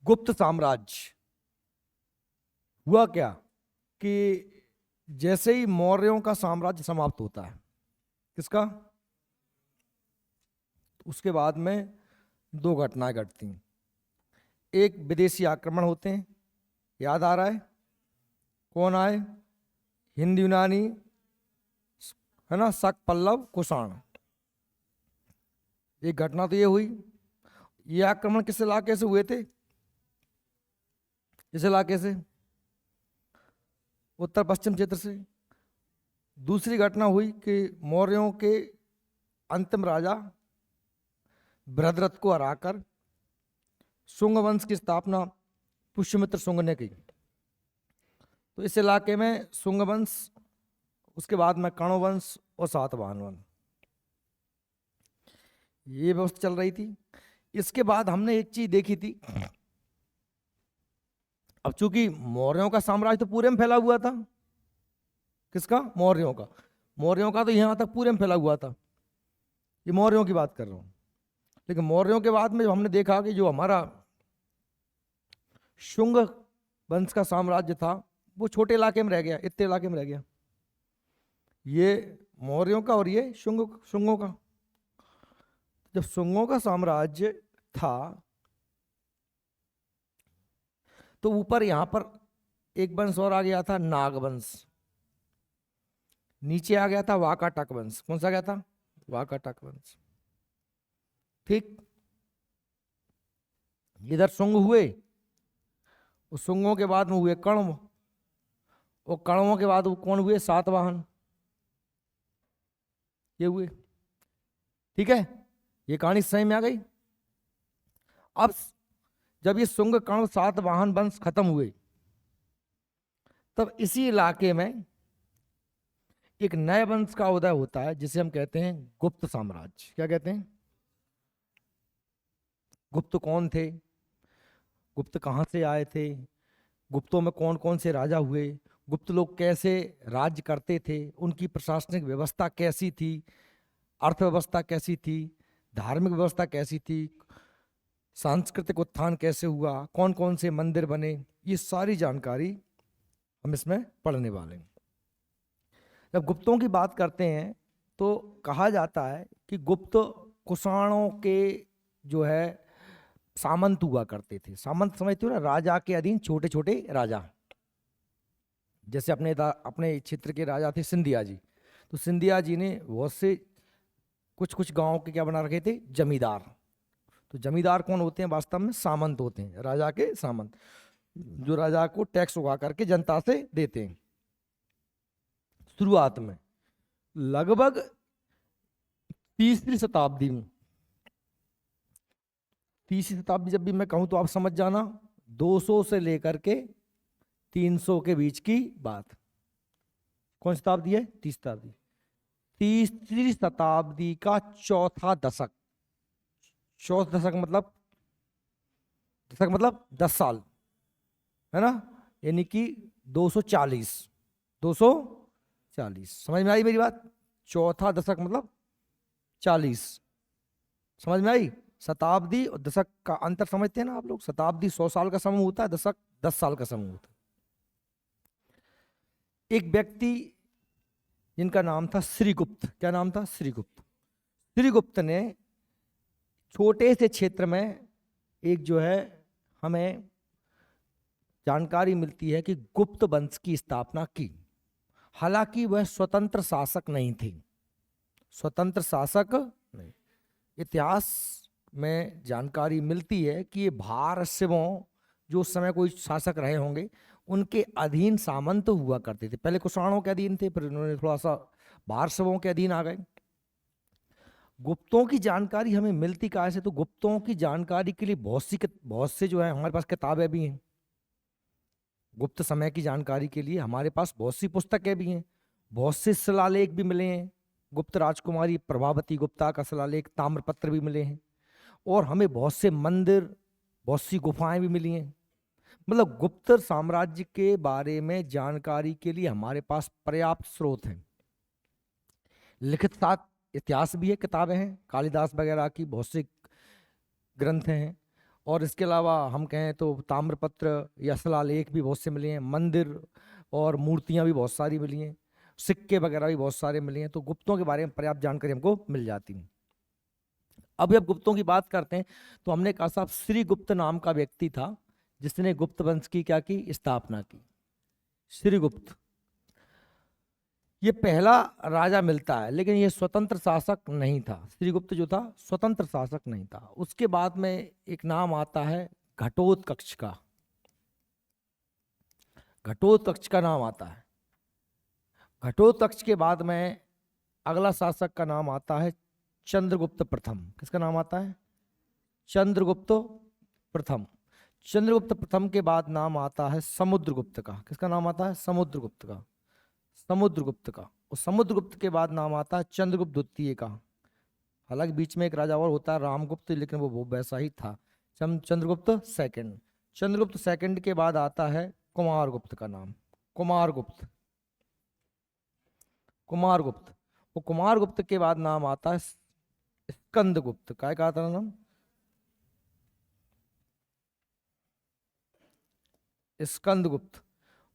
गुप्त साम्राज्य। हुआ क्या कि जैसे ही मौर्यों का साम्राज्य समाप्त होता है, किसका, उसके बाद में दो घटनाएं घटती हैं। एक, विदेशी आक्रमण होते हैं, याद आ रहा है, कौन आए, हिंद यूनानी, है ना, शक, पल्लव, कुषाण। एक घटना तो ये हुई। ये आक्रमण किस इलाके से हुए थे, इस इलाके से, उत्तर पश्चिम क्षेत्र से। दूसरी घटना हुई कि मौर्यों के अंतिम राजा बृहद्रथ को हराकर शुंग वंश की स्थापना पुष्यमित्र शुंग ने की। तो इस इलाके में शुंग वंश, उसके बाद में कण्व वंश और सातवाहन वंश, ये व्यवस्था चल रही थी। इसके बाद हमने एक चीज देखी थी। अब चूंकि मौर्यों का साम्राज्य तो पूरे में फैला हुआ था, किसका, मौर्यों का। मौर्यों का तो यहां तक पूरे में फैला हुआ था, ये मौर्यों की बात कर रहा हूं। लेकिन मौर्यों के बाद में जब हमने देखा कि जो हमारा शुंग वंश का साम्राज्य था वो छोटे इलाके में रह गया, इतने इलाके में रह गया, ये मौर्यों का और ये शुंगों का। जब शुंगों का साम्राज्य था तो ऊपर यहां पर एक वंश और आ गया था, नाग वंश। नीचे आ गया था वाकाटक वंश। कौन सा गया था, वाकाटक वंश। ठीक, इधर शुंग हुए, उस शुंगों के बाद में हुए कण्व, और कण्वों के बाद वो कौन हुए, सातवाहन, ये हुए। ठीक है, ये कहानी सही में आ गई। अब जब ये शुंग कण्व सातवाहन वंश खत्म हुए, तब इसी इलाके में एक नए वंश का उदय होता है जिसे हम कहते हैं गुप्त साम्राज्य। क्या कहते हैं, गुप्त कौन थे, गुप्त कहां से आए थे, गुप्तों में कौन कौन से राजा हुए, गुप्त लोग कैसे राज्य करते थे, उनकी प्रशासनिक व्यवस्था कैसी थी, अर्थव्यवस्था कैसी थी, धार्मिक व्यवस्था कैसी थी, सांस्कृतिक उत्थान कैसे हुआ, कौन कौन से मंदिर बने, ये सारी जानकारी हम इसमें पढ़ने वाले हैं। जब गुप्तों की बात करते हैं तो कहा जाता है कि गुप्त कुषाणों के जो है सामंत हुआ करते थे। सामंत समझते हो ना, राजा के अधीन छोटे छोटे राजा। जैसे अपने क्षेत्र के राजा थे सिंधिया जी, तो सिंधिया जी ने बहुत से कुछ कुछ गांव के क्या बना रखे थे, जमींदार। तो जमींदार कौन होते हैं, वास्तव में सामंत होते हैं, राजा के सामंत, जो राजा को टैक्स उगा करके जनता से देते हैं। शुरुआत में लगभग तीसरी शताब्दी में, तीसरी शताब्दी जब भी मैं कहूं तो आप समझ जाना, 200 से लेकर के 300 के बीच की बात। कौन सी शताब्दी है, तीसरी शताब्दी। तीसरी शताब्दी का चौथा दशक, चौथा दशक मतलब, दशक मतलब 10 साल, है ना, यानी कि 240, 240। समझ में आई मेरी बात, चौथा दशक मतलब 40। समझ में आई, शताब्दी और दशक का अंतर समझते हैं ना आप लोग। शताब्दी 100 साल का समूह होता है, दशक 10 साल का समूह होता है। एक व्यक्ति जिनका नाम था श्रीगुप्त, क्या नाम था, श्रीगुप्त। श्रीगुप्त ने छोटे से क्षेत्र में एक जो है हमें जानकारी मिलती है कि गुप्त वंश की स्थापना की। हालांकि वह स्वतंत्र शासक नहीं थे, स्वतंत्र शासक नहीं। इतिहास में जानकारी मिलती है कि ये भारशवों, जो उस समय कोई शासक रहे होंगे, उनके अधीन सामंत हुआ करते थे। पहले कुषाणों के अधीन थे, फिर उन्होंने थोड़ा सा भारशवों के अधीन आ गए। गुप्तों की जानकारी हमें मिलती कहाँ से, तो गुप्तों की जानकारी के लिए बहुत से जो है हमारे पास किताबें भी हैं। गुप्त समय की जानकारी के लिए हमारे पास बहुत सी पुस्तकें भी हैं, बहुत से शिलालेख भी मिले हैं। गुप्त राजकुमारी प्रभावती गुप्ता का शिलालेख, ताम्रपत्र भी मिले हैं, और हमें बहुत से मंदिर, बहुत सी गुफाएं भी मिली हैं। मतलब गुप्त साम्राज्य के बारे में जानकारी के लिए हमारे पास पर्याप्त स्रोत हैं। लिखित साथ इतिहास भी है, किताबें हैं, कालिदास वगैरह की बहुत से ग्रंथ हैं, और इसके अलावा हम कहें तो ताम्रपत्र या शिलालेख भी बहुत से मिले हैं, मंदिर और मूर्तियां भी बहुत सारी मिली हैं, सिक्के वगैरह भी बहुत सारे मिले हैं। तो गुप्तों के बारे में पर्याप्त जानकारी हमको मिल जाती है। अभी अब गुप्तों की बात करते हैं। तो हमने कहा साहब श्री गुप्त नाम का व्यक्ति था जिसने गुप्त वंश की क्या की, स्थापना की। श्रीगुप्त ये पहला राजा मिलता है, लेकिन ये स्वतंत्र शासक नहीं था। श्रीगुप्त जो था स्वतंत्र शासक नहीं था। उसके बाद में एक नाम आता है घटोत्कच का। घटोत्कच का नाम आता है। घटोत्कच के बाद में अगला शासक का नाम आता है चंद्रगुप्त प्रथम। किसका नाम आता है? चंद्रगुप्त प्रथम। चंद्रगुप्त प्रथम के बाद नाम आता है समुद्रगुप्त का। किसका नाम आता है? समुद्रगुप्त का। समुद्रगुप्त का। और समुद्रगुप्त के बाद नाम आता है चंद्रगुप्त द्वितीय का। हालांकि बीच में एक राजा और होता है रामगुप्त, लेकिन वो वैसा ही था। चंद्रगुप्त सेकंड। चंद्रगुप्त सेकंड के बाद आता है कुमारगुप्त का नाम। कुमारगुप्त। कुमारगुप्त। वो कुमारगुप्त के बाद नाम आता है स्कंदगुप्त। क्या कहा था नाम? स्कंदगुप्त।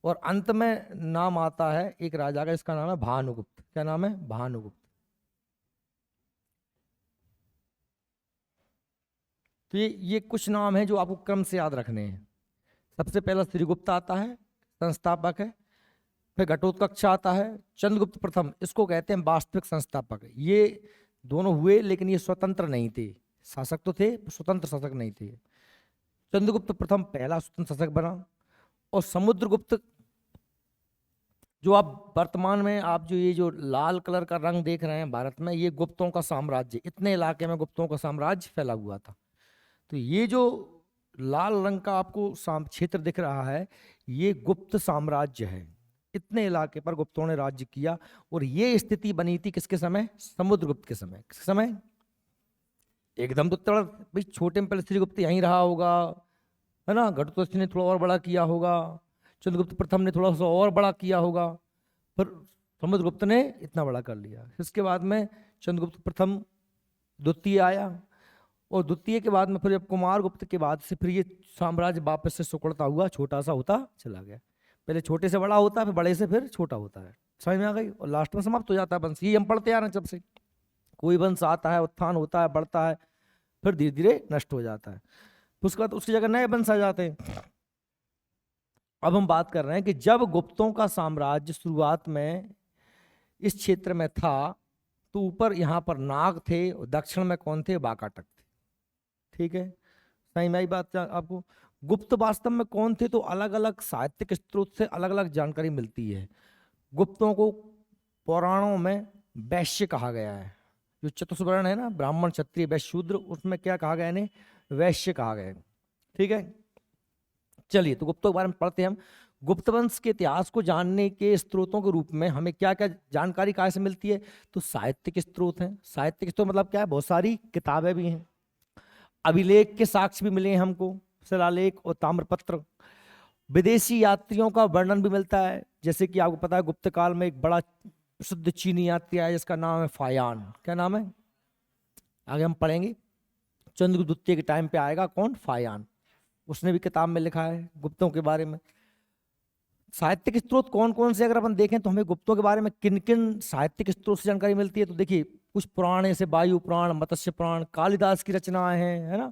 और अंत में नाम आता है एक राजा का, इसका नाम है भानुगुप्त। क्या नाम है? भानुगुप्त। तो ये कुछ नाम है जो आपको क्रम से याद रखने हैं। सबसे पहला श्रीगुप्त आता है, संस्थापक है। फिर घटोत्कच आता है। चंद्रगुप्त प्रथम, इसको कहते हैं वास्तविक संस्थापक। ये दोनों हुए, लेकिन ये स्वतंत्र नहीं थे। शासक तो थे, स्वतंत्र शासक नहीं थे। चंद्रगुप्त प्रथम पहला स्वतंत्र शासक बना। और समुद्रगुप्त जो आप वर्तमान में आप जो ये जो लाल कलर का रंग देख रहे हैं भारत में, ये गुप्तों का साम्राज्य, इतने इलाके में गुप्तों का साम्राज्य फैला हुआ था। तो ये जो लाल रंग का आपको क्षेत्र दिख रहा है, ये गुप्त साम्राज्य है। इतने इलाके पर गुप्तों ने राज्य किया। और ये स्थिति बनी थी किसके समय? समुद्रगुप्त के समय। किसके समय? एकदम तो तड़ भाई छोटे में पहले श्रीगुप्त यहीं रहा होगा, है ना। घटोत्कच ने थोड़ा और बड़ा किया होगा, चंद्रगुप्त प्रथम ने थोड़ा सा और बड़ा किया होगा, फिर समुद्रगुप्त ने इतना बड़ा कर लिया। इसके बाद में चंद्रगुप्त प्रथम द्वितीय आया। और द्वितीय के बाद में फिर जब कुमारगुप्त के बाद से फिर ये साम्राज्य वापस से सिकुड़ता हुआ छोटा सा होता चला गया। पहले छोटे से बड़ा होता है, फिर बड़े से फिर छोटा होता है। समझ में आ गई? और लास्ट में समाप्त हो जाता है वंश। ये हम पढ़ते आ रहे हैं जब से। कोई वंश आता है, उत्थान होता है, बढ़ता है, फिर धीरे धीरे नष्ट हो जाता है। उसके बाद उसकी जगह नए वंश आ जाते हैं। अब हम बात कर रहे हैं कि जब गुप्तों का साम्राज्य शुरुआत में इस क्षेत्र में था, तो ऊपर यहाँ पर नाग थे और दक्षिण में कौन थे? वाकाटक थे। ठीक है, सही में आई बात आपको। गुप्त वास्तव में कौन थे? तो अलग अलग साहित्यिक स्रोत से अलग अलग जानकारी मिलती है। गुप्तों को पुराणों में वैश्य कहा गया है। जो चतुष्वर्ण है ना, ब्राह्मण क्षत्रिय वैश्य शूद्र, उसमें क्या कहा गया इन्हें? वैश्य कहा गया। ठीक है, चलिए तो गुप्तों के बारे में पढ़ते हैं हम। गुप्त वंश के इतिहास को जानने के स्रोतों के रूप में हमें क्या क्या जानकारी कहाँ से मिलती है? तो साहित्यिक स्रोत हैं। साहित्यिक स्रोत मतलब क्या है? बहुत सारी किताबें भी हैं, अभिलेख के साक्ष्य भी मिले हैं हमको, शिलालेख और ताम्रपत्र। विदेशी यात्रियों का वर्णन भी मिलता है। जैसे कि आपको पता है गुप्त काल में एक बड़ा प्रसिद्ध चीनी यात्री आया जिसका नाम है फायान। क्या नाम है? आगे हम पढ़ेंगे। चंद्रगुप्त द्वितीय के टाइम पे आएगा कौन? फायान। उसने भी किताब में लिखा है गुप्तों के बारे में। साहित्यिक स्रोत कौन कौन से अगर अपन देखें तो हमें गुप्तों के बारे में किन किन साहित्यिक स्रोत से जानकारी मिलती है? तो देखिए कुछ पुराण जैसे वायु पुराण, मत्स्य पुराण, कालिदास की रचनाएं हैं, है ना।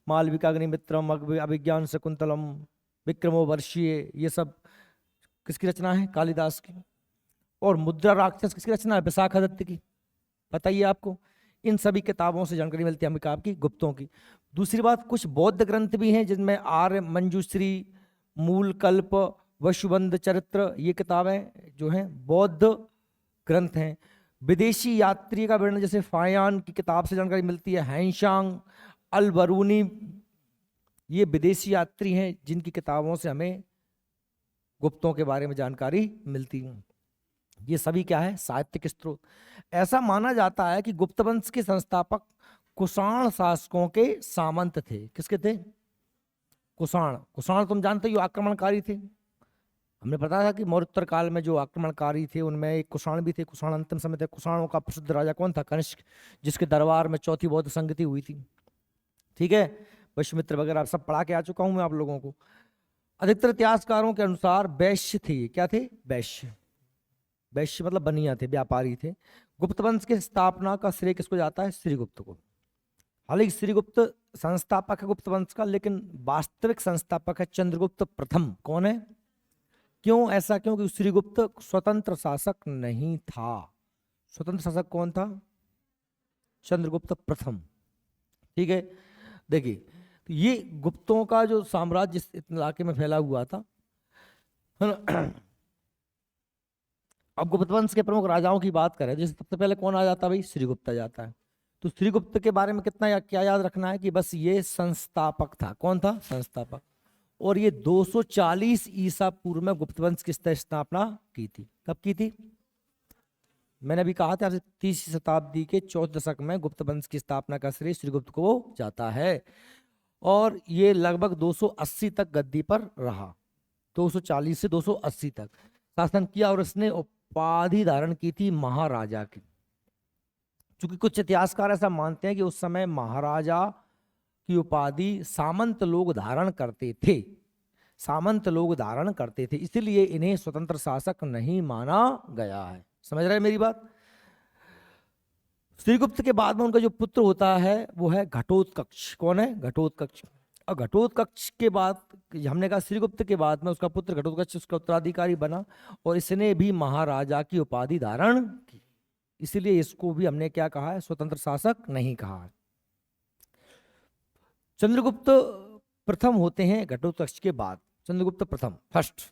मालविकाग्निमित्रम, अभिज्ञान शकुंतलम, विक्रमोर्वशीय, ये सब किसकी रचना है? कालिदास की। और मुद्रा राक्षस किसकी रचना है? विशाखादत्त की। पता ही है आपको। इन सभी किताबों से जानकारी मिलती है हमें आपकी गुप्तों की। दूसरी बात, कुछ बौद्ध ग्रंथ भी हैं जिनमें आर्य मंजूश्री, मूल कल्प, वशुबंध चरित्र, ये किताबें जो हैं बौद्ध ग्रंथ हैं। विदेशी यात्री का वर्णन जैसे फायान की किताब से जानकारी मिलती है। हैंशांग, अल बरूनी, ये विदेशी यात्री हैं जिनकी किताबों से हमें गुप्तों के बारे में जानकारी मिलती है। ये सभी क्या है? साहित्यिक स्रोत। ऐसा माना जाता है कि गुप्त वंश के संस्थापक कुषाण शासकों के सामंत थे। किसके थे? कुषाण। कुषाण तुम जानते हो आक्रमणकारी थे। हमने बताया था कि मौर्योत्तर काल में जो आक्रमणकारी थे उनमें एक कुषाण भी थे। कुषाण अंतिम समय थे। कुषाणों का प्रसिद्ध राजा कौन था? कनिष्क, जिसके दरबार में चौथी बौद्ध संगति हुई थी। ठीक है, पुष्यमित्र वगैरह सब पढ़ा के आ चुका हूं मैं आप लोगों को। अधिकतर इतिहासकारों के अनुसार वैश्य थे। ये क्या थे? वैश्य। वैश्य मतलब बनिया थे, व्यापारी थे। गुप्त वंश की स्थापना का श्रेय किसको जाता है? श्रीगुप्त को। हालांकि श्रीगुप्त संस्थापक है गुप्त वंश का, लेकिन वास्तविक संस्थापक है चंद्रगुप्त प्रथम। कौन है? क्यों ऐसा? क्योंकि श्रीगुप्त स्वतंत्र शासक नहीं था। स्वतंत्र शासक कौन था? चंद्रगुप्त प्रथम। ठीक है, देखिए तो ये गुप्तों का जो साम्राज्य इस इलाके में फैला हुआ था, है ना। अब गुप्त वंश के प्रमुख राजाओं की बात करें, जैसे सबसे पहले कौन आ जाता है भाई? श्रीगुप्त आ जाता है। तो श्रीगुप्त के बारे में कितना क्या याद रखना है कि बस ये संस्थापक था। कौन था? संस्थापक। और ये 240 ईसा पूर्व में गुप्त वंश की स्थापना की थी। कब की थी? मैंने अभी कहा था 30वीं शताब्दी के चौथे दशक में गुप्त वंश की स्थापना का श्रेय श्रीगुप्त को जाता है। और ये लगभग 280 तक गद्दी पर रहा। 240 से 280 तक शासन किया और इसने उपाधि धारण की थी महाराजा की। चूंकि कुछ इतिहासकार ऐसा मानते हैं कि उस समय महाराजा की उपाधि सामंत लोग धारण करते थे। सामंत लोग धारण करते थे, इसलिए इन्हें स्वतंत्र शासक नहीं माना गया है। समझ रहे हैं मेरी बात? श्रीगुप्त के बाद में उनका जो पुत्र होता है वो है घटोत्कच। कौन है? घटोत्कच। और घटोत्कच के बाद हमने कहा श्रीगुप्त के बाद में उसका पुत्र घटोत्कच उसका उत्तराधिकारी बना और इसने भी महाराजा की उपाधि धारण की। इसीलिए इसको भी हमने क्या कहा है? स्वतंत्र शासक नहीं कहा है। चंद्रगुप्त प्रथम होते हैं घटोत्कच के बाद। चंद्रगुप्त प्रथम फर्स्ट।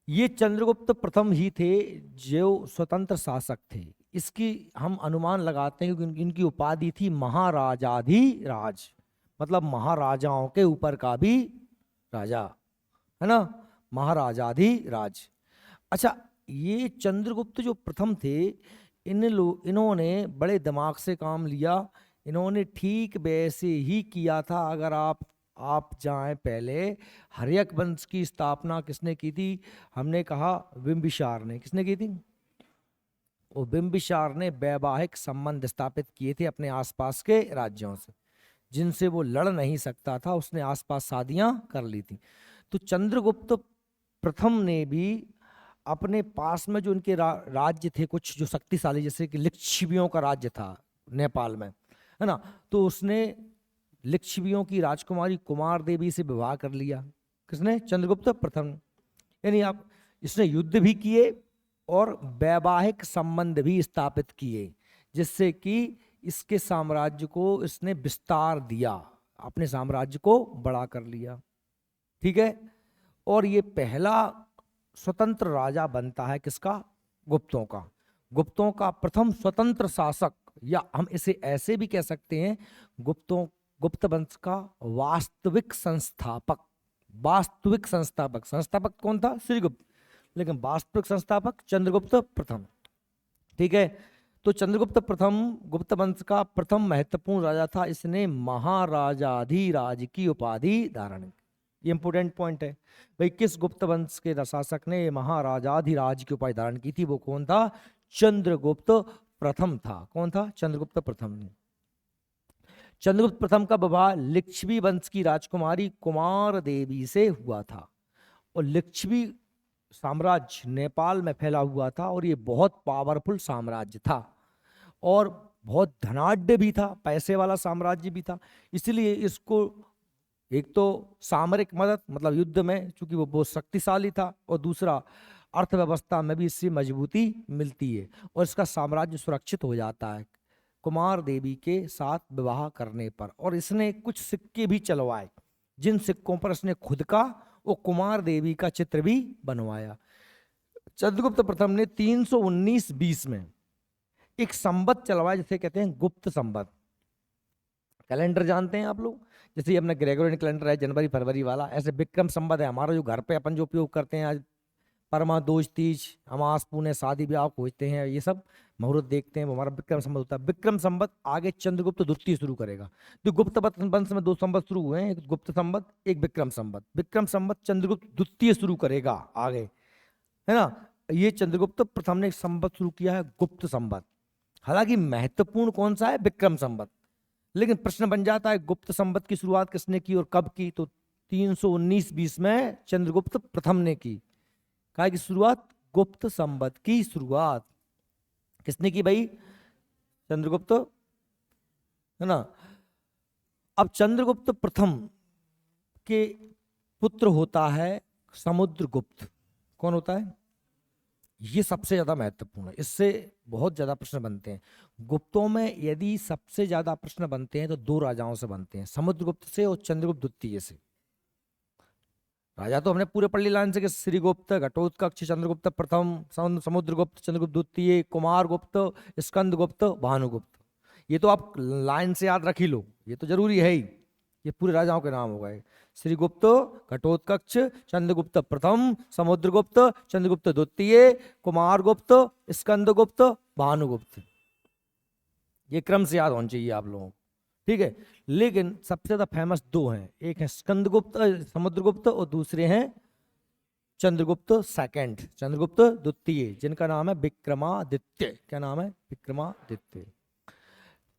ये चंद्रगुप्त प्रथम ही थे जो स्वतंत्र शासक थे। इसकी हम अनुमान लगाते हैं क्योंकि इनकी उपाधि थी महाराजाधिराज, मतलब महाराजाओं के ऊपर का भी राजा, है ना, महाराजाधिराज। अच्छा, ये चंद्रगुप्त जो प्रथम थे, इन्होंने बड़े दिमाग से काम लिया। इन्होंने ठीक वैसे ही किया था। अगर आप जाएं पहले, हर्यक वंश की स्थापना किसने की थी? हमने कहा बिंबिसार ने। किसने की थी? वो बिंबिसार ने वैवाहिक संबंध स्थापित किए थे अपने आसपास के राज्यों से, जिनसे वो लड़ नहीं सकता था। उसने आसपास शादियां कर ली थी। तो चंद्रगुप्त प्रथम ने भी अपने पास में जो उनके राज्य थे कुछ जो शक्तिशाली, जैसे कि लिच्छवियों का राज्य था नेपाल में, है ना, तो उसने लिच्छवियों की राजकुमारी कुमार देवी से विवाह कर लिया। किसने? चंद्रगुप्त प्रथम। यानी आप इसने युद्ध भी किए और वैवाहिक संबंध भी स्थापित किए, जिससे कि इसके साम्राज्य को इसने विस्तार दिया, अपने साम्राज्य को बड़ा कर लिया। ठीक है, और ये पहला स्वतंत्र राजा बनता है किसका? गुप्तों का। गुप्तों का प्रथम स्वतंत्र शासक, या हम इसे ऐसे भी कह सकते हैं गुप्त वंश का वास्तविक संस्थापक। वास्तविक संस्थापक, संस्थापक कौन था? श्रीगुप्त, लेकिन वास्तविक संस्थापक चंद्रगुप्त प्रथम। ठीक है, तो चंद्रगुप्त प्रथम गुप्त वंश का प्रथम महत्वपूर्ण राजा था। इसने महाराजाधिराज की उपाधि धारण की। ये इंपोर्टेंट पॉइंट है भाई। किस गुप्त वंश के शासक ने महाराजाधिराज की उपाधि धारण की थी? वो कौन था? चंद्रगुप्त प्रथम था। कौन था? चंद्रगुप्त प्रथम। चंद्रगुप्त प्रथम का विवाह लिच्छवी वंश की राजकुमारी कुमार देवी से हुआ था। और लिच्छवी साम्राज्य नेपाल में फैला हुआ था और ये बहुत पावरफुल साम्राज्य था और बहुत धनाढ्य भी था, पैसे वाला साम्राज्य भी था। इसलिए इसको एक तो सामरिक मदद, मतलब युद्ध में चूंकि वो बहुत शक्तिशाली था, और दूसरा अर्थव्यवस्था में भी इससे मजबूती मिलती है और इसका साम्राज्य सुरक्षित हो जाता है कुमार देवी के साथ विवाह करने पर। और इसने कुछ सिक्के भी चलवाए, जिन सिक्कों पर इसने खुद का और कुमार देवी का चित्र भी बनवाया। चंद्रगुप्त प्रथम ने 319-20 में एक संवत चलवाया, जिसे कहते हैं गुप्त संवत। कैलेंडर जानते हैं आप लोग? जैसे ये अपना ग्रेगोरियन कैलेंडर है जनवरी फरवरी वाला, ऐसे विक्रम संवत है हमारा जो घर पे अपन जो उपयोग करते हैं। आज परमा, दोष, तीज, अमास, पुण्य, शादी ब्याह खोजते हैं, ये सब मुहूर्त देखते हैं, वो हमारा विक्रम संवत होता है। विक्रम संवत आगे चंद्रगुप्त द्वितीय शुरू करेगा। तो गुप्त वंश में 2 संवत शुरू हुए हैं, एक गुप्त संवत, एक विक्रम संवत। विक्रम संवत चंद्रगुप्त द्वितीय शुरू करेगा आगे, है ना। ये चंद्रगुप्त प्रथम ने संवत शुरू किया है गुप्त संवत। हालांकि महत्वपूर्ण कौन सा है? विक्रम संवत। लेकिन प्रश्न बन जाता है गुप्त संवत की शुरुआत किसने की और कब की, तो 319 में चंद्रगुप्त प्रथम ने की। कहा कि शुरुआत गुप्त संवत की शुरुआत किसने की भाई, चंद्रगुप्त, है ना। अब चंद्रगुप्त प्रथम के पुत्र होता है समुद्रगुप्त। कौन होता है, ये सबसे ज्यादा महत्वपूर्ण है, इससे बहुत ज्यादा प्रश्न बनते हैं गुप्तों में। यदि सबसे ज्यादा प्रश्न बनते हैं तो दो राजाओं से बनते हैं, समुद्रगुप्त से और चंद्रगुप्त द्वितीय से। राजा तो हमने पूरे पढ़ ली लाइन से कि श्रीगुप्त, घटोत्कच, चंद्रगुप्त प्रथम, समुद्रगुप्त, चंद्रगुप्त द्वितीय, कुमारगुप्त, स्कंदगुप्त, भानुगुप्त। ये तो आप लाइन से याद रख ही लो, ये तो जरूरी है ही। ये पूरे राजाओं के नाम हो गए, श्रीगुप्त, घटोत्कच, चंद्रगुप्त प्रथम, समुद्रगुप्त, चंद्रगुप्त द्वितीय, कुमारगुप्त, स्कंदगुप्त, भानुगुप्त। ये क्रम से याद होना चाहिए आप लोगों को, ठीक है। लेकिन सबसे ज्यादा फेमस दो हैं, एक है स्कंदगुप्त समुद्रगुप्त और दूसरे हैं चंद्रगुप्त सेकंड, चंद्रगुप्त द्वितीय, जिनका नाम है विक्रमादित्य। क्या नाम है, विक्रमादित्य,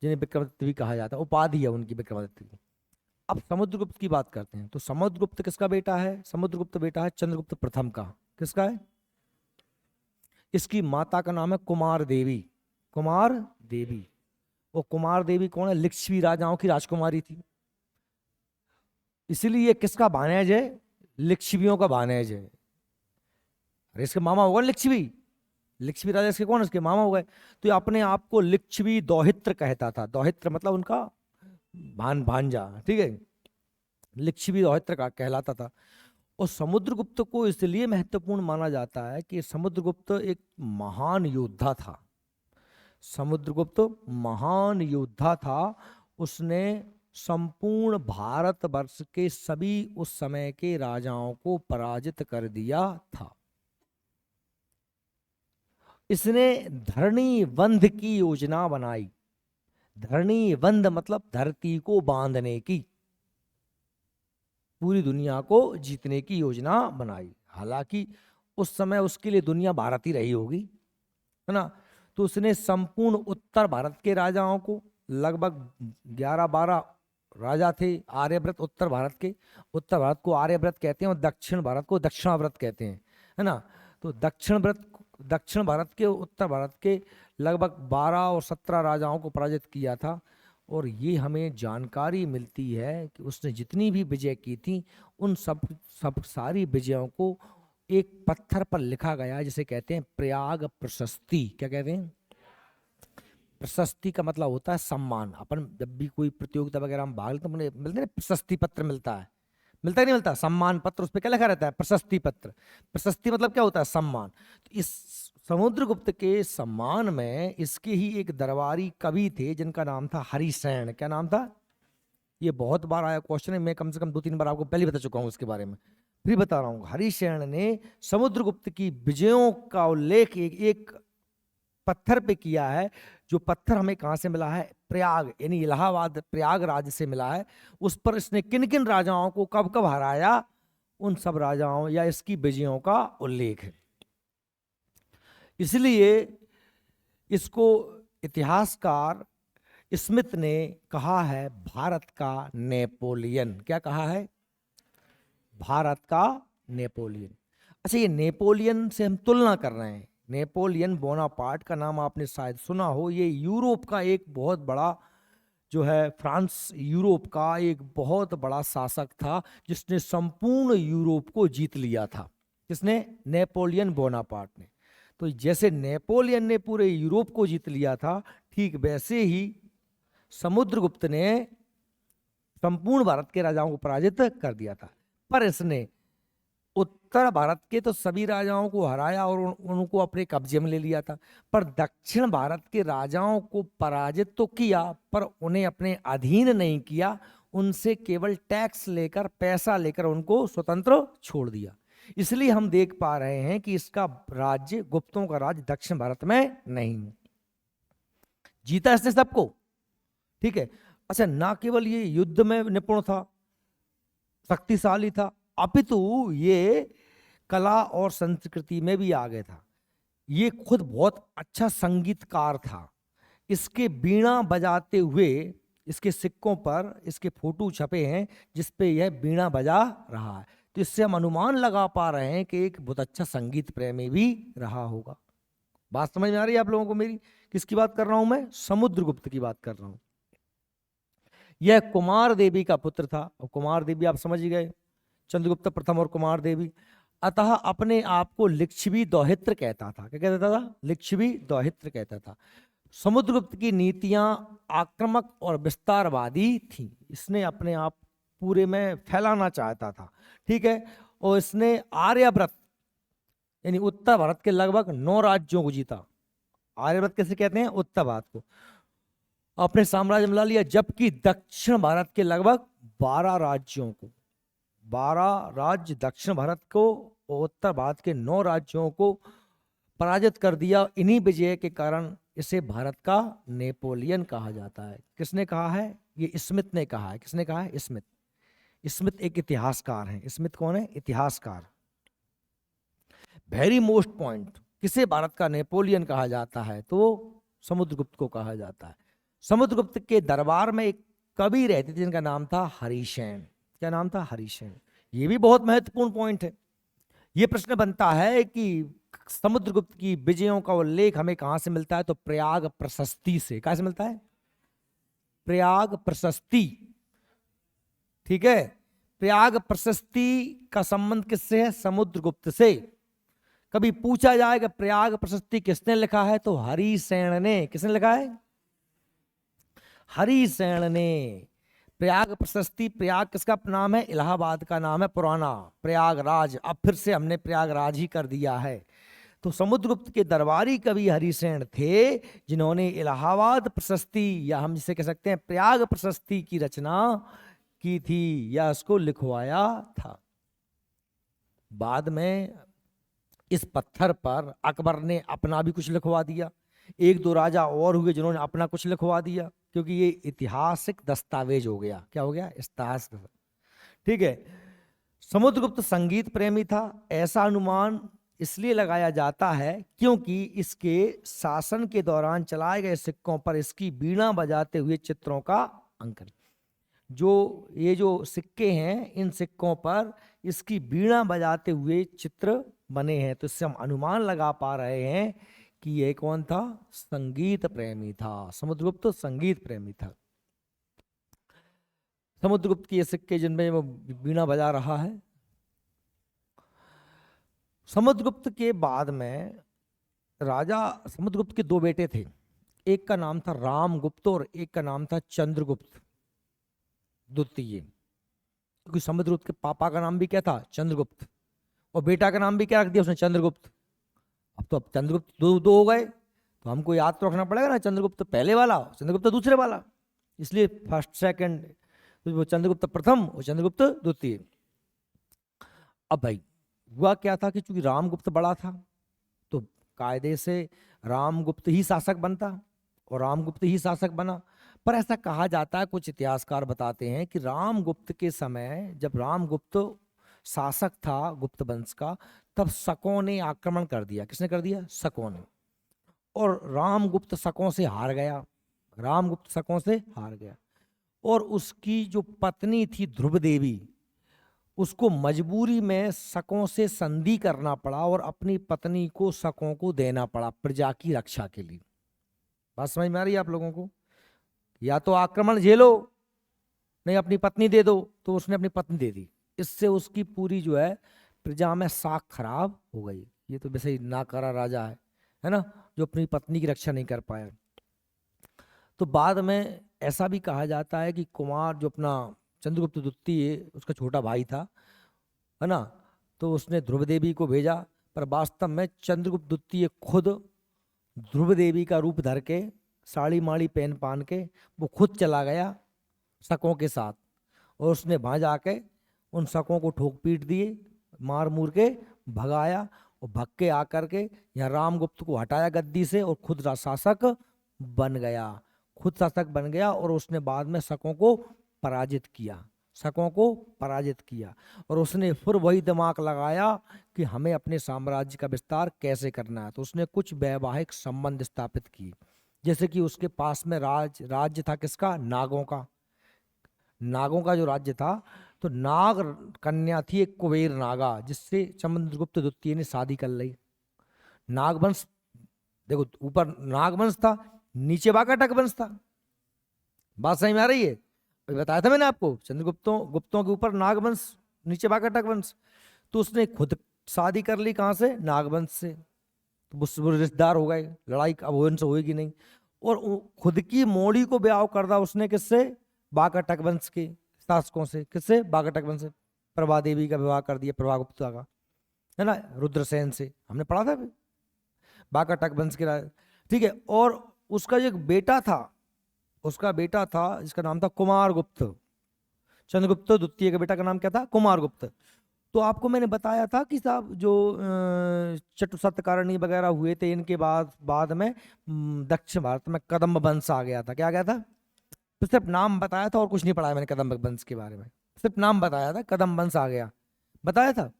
जिन्हें विक्रमादित्य भी कहा जाता है, उपाधि है उनकी विक्रमादित्य की। अब समुद्रगुप्त की बात करते हैं, तो समुद्रगुप्त किसका बेटा है, समुद्रगुप्त बेटा है चंद्रगुप्त प्रथम का। किसका है, इसकी माता का नाम है कुमार देवी, कुमार देवी। और कुमार देवी कौन है, लिच्छवी राजाओं की राजकुमारी थी, इसीलिए किसका भानेज है, लिच्छवियों का भानेज है। अरे इसके मामा होगा लिच्छवी, लिच्छवी राजा इसके कौन, इसके मामा हो गए। तो ये अपने आप को लिच्छवी दौहित्र कहता था, दौहित्र मतलब उनका भांजा, ठीक है, लिच्छवी दौहित्र का कहलाता था। और समुद्रगुप्त को इसलिए महत्वपूर्ण माना जाता है कि समुद्रगुप्त एक महान योद्धा था, समुद्रगुप्त महान योद्धा था। उसने संपूर्ण भारतवर्ष के सभी उस समय के राजाओं को पराजित कर दिया था। इसने धरणी बंध की योजना बनाई, धरणी बंध मतलब धरती को बांधने की, पूरी दुनिया को जीतने की योजना बनाई। हालांकि उस समय उसके लिए दुनिया भारत ही रही होगी, है ना। तो उसने संपूर्ण उत्तर भारत के राजाओं को, लगभग 11-12 राजा थे आर्यव्रत उत्तर भारत के, उत्तर भारत को आर्यव्रत कहते हैं और दक्षिण भारत को दक्षिणाव्रत कहते हैं, है ना। तो दक्षिण भारत के, उत्तर भारत के लगभग 12 और 17 राजाओं को पराजित किया था। और ये हमें जानकारी मिलती है कि उसने जितनी भी विजय की थी उन सब सारी विजयों को एक पत्थर पर लिखा गया, जिसे कहते हैं प्रयाग प्रशस्ति। क्या कहते हैं, प्रशस्ति का मतलब होता है सम्मान। अपन जब भी कोई प्रतियोगिता वगैरह हम भाग लेते हैं, मिलते हैं प्रशस्ति पत्र मिलता है, मिलता ही नहीं मिलता, सम्मान पत्र, उस पर क्या लिखा रहता है, प्रशस्ति पत्र। प्रशस्ति मतलब क्या होता है, सम्मान। तो इस समुद्रगुप्त के सम्मान में इसके ही एक दरबारी कवि थे जिनका नाम था हरिसेन। क्या नाम था, ये बहुत बार आया क्वेश्चन है, मैं कम से कम 2-3 बार आपको पहले बता चुका हूँ इसके बारे में, फिर बता रहा हूँ। हरिसेन ने समुद्रगुप्त की विजयों का उल्लेख एक पत्थर पे किया है, जो पत्थर हमें कहां से मिला है, प्रयाग यानी इलाहाबाद प्रयागराज से मिला है। उस पर इसने किन किन राजाओं को कब कब हराया, उन सब राजाओं या इसकी विजयों का उल्लेख है। इसलिए इसको इतिहासकार स्मिथ ने कहा है भारत का नेपोलियन। क्या कहा है, भारत का नेपोलियन। अच्छा, ये नेपोलियन से हम तुलना कर रहे हैं, नेपोलियन बोनापार्ट का नाम आपने शायद सुना हो। ये यूरोप का एक बहुत बड़ा जो है, फ्रांस यूरोप का एक बहुत बड़ा शासक था जिसने संपूर्ण यूरोप को जीत लिया था। किसने, नेपोलियन बोनापार्ट ने। तो जैसे नेपोलियन ने पूरे यूरोप को जीत लिया था, ठीक वैसे ही समुद्रगुप्त ने संपूर्ण भारत के राजाओं को पराजित कर दिया था। पर इसने उत्तर भारत के तो सभी राजाओं को हराया और उनको अपने कब्जे में ले लिया था, पर दक्षिण भारत के राजाओं को पराजित तो किया पर उन्हें अपने अधीन नहीं किया, उनसे केवल टैक्स लेकर, पैसा लेकर उनको स्वतंत्र छोड़ दिया। इसलिए हम देख पा रहे हैं कि इसका राज्य, गुप्तों का राज्य दक्षिण भारत में नहीं, जीता इसने सबको, ठीक है। अच्छा, ना केवल ये युद्ध में निपुण था, शक्तिशाली था, अपितु ये कला और संस्कृति में भी आगे था। ये खुद बहुत अच्छा संगीतकार था। इसके वीणा बजाते हुए इसके सिक्कों पर इसके फोटो छपे हैं जिस पे यह बीणा बजा रहा है। तो इससे हम अनुमान लगा पा रहे हैं कि एक बहुत अच्छा संगीत प्रेमी भी रहा होगा। बात समझ में आ रही है आप लोगों को मेरी? किसकी बात कर रहा हूं मैं? समुद्रगुप्त की बात कर रहा हूं। यह कुमार देवी का पुत्र था, और कुमार देवी आप समझ ही गए, चंद्रगुप्त प्रथम और कुमार देवी। अतः अपने आप को लिच्छवी दौहित्र कहता था। क्या कहता था? लिच्छवी दौहित्र कहता था। समुद्रगुप्त की नीतियां आक्रामक और विस्तारवादी थी। इसने अपने आप पूरे में फैलाना चाहता था, ठीक है। और इसने आर्यव्रत यानी उत्तर भारत के लगभग 9 राज्यों को जीता। आर्यव्रत कैसे कहते हैं? उत्तर भारत को अपने साम्राज्य में ला लिया, जबकि दक्षिण भारत के लगभग 12 राज्यों को, 12 राज्य दक्षिण भारत को और उत्तर भारत के 9 राज्यों को पराजित कर दिया। इन्हीं विजय के कारण इसे भारत का नेपोलियन कहा जाता है। किसने कहा है? ये स्मिथ ने कहा है। किसने कहा है? स्मिथ। स्मिथ एक इतिहासकार हैं। स्मिथ कौन है? इतिहासकार। वेरी मोस्ट पॉइंट, किसे भारत का नेपोलियन कहा जाता है? तो समुद्रगुप्त को कहा जाता है। समुद्रगुप्त के दरबार में एक कवि रहते थे जिनका नाम था हरिसेन। क्या नाम था? हरिसेन। ये भी बहुत महत्वपूर्ण पॉइंट है। ये प्रश्न बनता है कि समुद्रगुप्त की विजयों का उल्लेख हमें कहां से मिलता है? तो प्रयाग प्रशस्ति से। कहां से मिलता है? प्रयाग प्रशस्ति, ठीक है। प्रयाग प्रशस्ति का संबंध किससे है? समुद्रगुप्त से। कभी पूछा जाए कि प्रयाग प्रशस्ति किसने लिखा है, तो हरिसेन ने। किसने लिखा है? हरिसेन ने। प्रयाग प्रशस्ति, प्रयाग किसका नाम है? इलाहाबाद का नाम है पुराना, प्रयागराज। अब फिर से हमने प्रयागराज ही कर दिया है। तो समुद्रगुप्त के दरबारी कवि हरिसेन थे जिन्होंने इलाहाबाद प्रशस्ति, या हम जिसे कह सकते हैं प्रयाग प्रशस्ति की रचना की थी, या उसको लिखवाया था। बाद में इस पत्थर पर अकबर ने अपना भी कुछ लिखवा दिया। एक दो राजा और हुए जिन्होंने अपना कुछ लिखवा दिया, क्योंकि ये ऐतिहासिक दस्तावेज हो गया। क्या हो गया? इतिहास, ठीक है। समुद्रगुप्त संगीत प्रेमी था, ऐसा अनुमान इसलिए लगाया जाता है क्योंकि इसके शासन के दौरान चलाए गए सिक्कों पर इसकी बीणा बजाते हुए चित्रों का अंकन। ये जो सिक्के हैं, इन सिक्कों पर इसकी बीणा बजाते हुए चित्र बने हैं। तो इससे हम अनुमान लगा पा रहे हैं कि ये कौन था? संगीत प्रेमी था। समुद्रगुप्त संगीत प्रेमी था। समुद्रगुप्त के ये सिक्के जिनमें वो बीणा बजा रहा है। समुद्रगुप्त के बाद में राजा समुद्रगुप्त के 2 बेटे थे। एक का नाम था रामगुप्त और एक का नाम था चंद्रगुप्त द्वितीय। क्योंकि समुद्रगुप्त के पापा का नाम भी क्या था? चंद्रगुप्त, और बेटा का नाम भी क्या रख दिया उसने? चंद्रगुप्त। अब चंद्रगुप्त दो हो गए, तो हमको याद तो रखना पड़ेगा ना, चंद्रगुप्त पहले वाला, चंद्रगुप्त दूसरे वाला। इसलिए फर्स्ट सेकंड, तो वो चंद्रगुप्त प्रथम और चंद्रगुप्त द्वितीय। अब भाई हुआ क्या था कि चूंकि रामगुप्त बड़ा था तो कायदे से रामगुप्त ही शासक बनता, और रामगुप्त ही शासक बना। पर ऐसा कहा जाता है, कुछ इतिहासकार बताते हैं कि रामगुप्त के समय जब रामगुप्त शासक था गुप्त वंश का, तब शकों ने आक्रमण कर दिया। किसने कर दिया? शकों ने। और रामगुप्त शकों से हार गया। रामगुप्त शकों से हार गया, और उसकी जो पत्नी थी ध्रुव देवी, उसको मजबूरी में शकों से संधि करना पड़ा और अपनी पत्नी को शकों को देना पड़ा प्रजा की रक्षा के लिए। बात समझ में आ रही है आप लोगों को? या तो आक्रमण झेलो, नहीं अपनी पत्नी दे दो। तो उसने अपनी पत्नी दे दी। इससे उसकी पूरी जो है प्रजा में साख खराब हो गई। ये तो वैसे ही नाकारा राजा है ना, जो अपनी पत्नी की रक्षा नहीं कर पाया। तो बाद में ऐसा भी कहा जाता है कि कुमार जो अपना चंद्रगुप्त द्वितीय उसका छोटा भाई था, है ना, तो उसने ध्रुव देवी को भेजा। पर वास्तव में चंद्रगुप्त द्वितीय खुद ध्रुव देवी का रूप धर के, साड़ी माड़ी पहन के वो खुद चला गया शकों के साथ, और उसने वहां जाके उन शकों को ठोक पीट दिए, मार मूर के भगाया, और भग के आकर के यहाँ रामगुप्त को हटाया गद्दी से और खुद शासक बन गया। खुद शासक बन गया, और उसने बाद में शकों को पराजित किया। शकों को पराजित किया, और उसने फिर वही दिमाग लगाया कि हमें अपने साम्राज्य का विस्तार कैसे करना है। तो उसने कुछ वैवाहिक संबंध स्थापित किए। जैसे कि उसके पास में राज्य था किसका, नागों का। नागों का जो राज्य था, तो नाग कन्या थी एक कुबेर नागा, जिससे चंद्रगुप्त द्वितीय ने शादी कर ली। नागवंश, देखो ऊपर नागवंश था, नीचे वाकाटक वंश था। बात समझ में आ रही है? अभी बताया था मैंने आपको, चंद्रगुप्तों गुप्तों के ऊपर नागवंश, नीचे वाकाटक वंश। तो उसने खुद शादी कर ली, कहां से, नागवंश से। तो वो रिश्तेदार हो गए, लड़ाई अब उनसे होगी नहीं। और खुद की मोड़ी को ब्याह कर दा उसने किससे, वाकाटक वंश के शासकों से। किससे, वाकाटक वंश से। प्रभा देवी का विवाह कर दिया, प्रभा गुप्ता का, है ना, रुद्रसेन से, हमने पढ़ा था अभी, वाकाटक वंश के ठीक है। और उसका जो एक बेटा था, उसका बेटा था जिसका नाम था कुमारगुप्त। चंद्रगुप्त द्वितीय के बेटा का नाम क्या था, कुमारगुप्त। तो आपको मैंने बताया था कि साहब जो चतुसतकारणी वगैरह हुए थे, इनके बाद बाद में दक्षिण भारत में कदम्ब वंश आ गया था। क्या आ गया था? तो सिर्फ नाम बताया था और कुछ नहीं पढ़ाया मैंने कदम्ब वंश के बारे में, सिर्फ नाम बताया था, कदम्ब वंश आ गया, बताया था।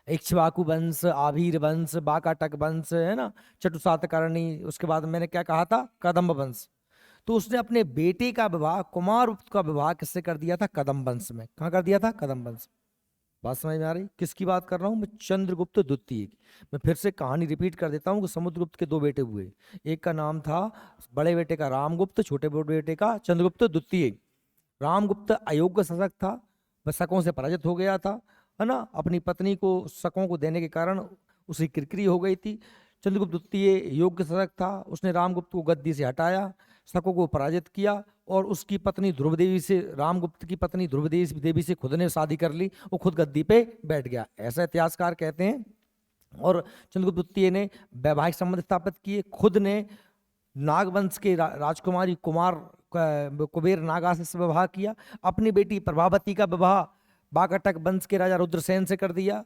इक्ष्वाकु वंश, आभीर वंश, बाकाटक वंश, है ना, चतुसातकर्णी, उसके बाद मैंने क्या कहा था, कदम्ब वंश। तो उसने अपने बेटे का विवाह, कुमारगुप्त का विवाह किससे कर दिया था, कदम्ब वंश में। कहाँ कर दिया था, कदम्ब वंश। बात समझ में आ रही? किसकी बात कर रहा हूं मैं, चंद्रगुप्त द्वितीय की। मैं फिर से कहानी रिपीट कर देता हूं कि समुद्रगुप्त के दो बेटे हुए। एक का नाम था, बड़े बेटे का रामगुप्त, छोटे बेटे का चंद्रगुप्त द्वितीय। रामगुप्त अयोग्य शासक था, वह शकों से पराजित हो गया था, है ना, अपनी पत्नी को शकों को देने के कारण उसे किरकिरी हो गई थी। चंद्रगुप्त द्वितीय योग्य शासक था, उसने रामगुप्त को गद्दी से हटाया, शकों को पराजित किया, और उसकी पत्नी ध्रुव देवी से, रामगुप्त की पत्नी ध्रुव देवी से खुद ने शादी कर ली, वो खुद गद्दी पे बैठ गया, ऐसा इतिहासकार कहते हैं। और चंद्रगुप्त द्वितीय ने वैवाहिक संबंध स्थापित किए, खुद ने नागवंश के राजकुमारी कुबेर नागा से विवाह किया। अपनी बेटी प्रभावती का विवाह वाकाटक वंश के राजा रुद्रसेन से कर दिया,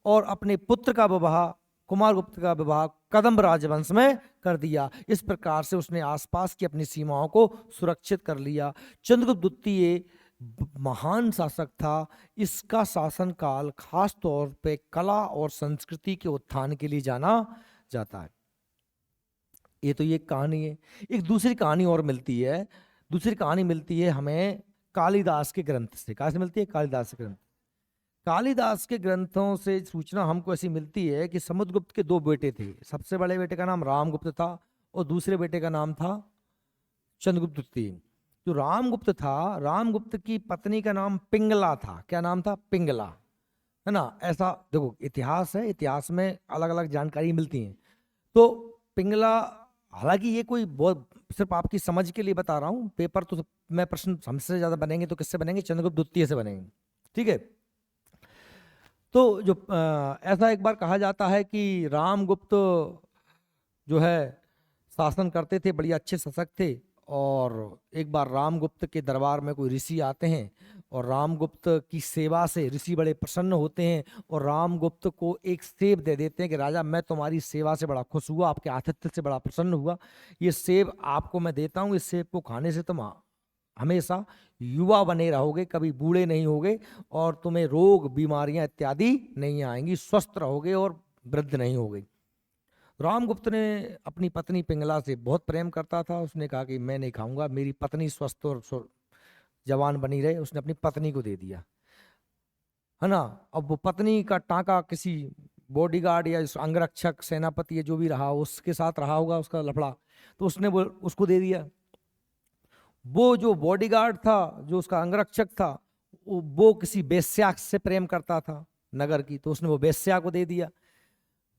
और अपने पुत्र का विवाह, कुमारगुप्त का विवाह, कदम्ब राजवंश में कर दिया। इस प्रकार से उसने आसपास की अपनी सीमाओं को सुरक्षित कर लिया। चंद्रगुप्त द्वितीय महान शासक था। इसका शासनकाल खास तौर पे कला और संस्कृति के उत्थान के लिए जाना जाता है। ये तो ये कहानी है। एक दूसरी कहानी और मिलती है, दूसरी कहानी मिलती है हमें कालिदास के ग्रंथ से। कहाँ से मिलती है? कालिदास के ग्रंथ। कालिदास के ग्रंथों से सूचना हमको ऐसी मिलती है कि समुद्रगुप्त के दो बेटे थे। सबसे बड़े बेटे का नाम रामगुप्त था, और दूसरे बेटे का नाम था चंद्रगुप्त द्वितीय। जो रामगुप्त था, रामगुप्त की पत्नी का नाम पिंगला था। क्या नाम था? पिंगला, है ना। ऐसा देखो इतिहास है, इतिहास में अलग अलग जानकारी मिलती है। तो पिंगला, हालांकि ये कोई बहुत सिर्फ आपकी समझ के लिए बता रहा हूँ, पेपर तो मैं प्रश्न हमसे ज्यादा बनेंगे तो किससे बनेंगे? चंद्रगुप्त द्वितीय से बनेंगे, ठीक है। तो जो ऐसा एक बार कहा जाता है कि रामगुप्त जो है शासन करते थे, बढ़िया अच्छे शासक थे। और एक बार रामगुप्त के दरबार में कोई ऋषि आते हैं, और रामगुप्त की सेवा से ऋषि बड़े प्रसन्न होते हैं, और रामगुप्त को एक सेब दे देते हैं कि राजा मैं तुम्हारी सेवा से बड़ा खुश हुआ, आपके आतिथ्य से बड़ा प्रसन्न हुआ, ये सेब आपको मैं देता हूँ, इस सेब को खाने से तुम हमेशा युवा बने रहोगे, कभी बूढ़े नहीं होगे, और तुम्हें रोग बीमारियां इत्यादि नहीं आएंगी, स्वस्थ रहोगे और वृद्ध नहीं होगे। रामगुप्त ने अपनी पत्नी पिंगला से बहुत प्रेम करता था। उसने कहा कि मैं नहीं खाऊंगा, मेरी पत्नी स्वस्थ और जवान बनी रहे। उसने अपनी पत्नी को दे दिया, है ना। अब वो पत्नी का टांका किसी बॉडीगार्ड या अंगरक्षक सेनापति या जो भी रहा उसके साथ रहा होगा, उसका लफड़ा, तो उसने वो उसको दे दिया। वो जो बॉडीगार्ड था, जो उसका अंगरक्षक था, वो किसी वेश्या से प्रेम करता था नगर की, तो उसने वो वेश्या को दे दिया।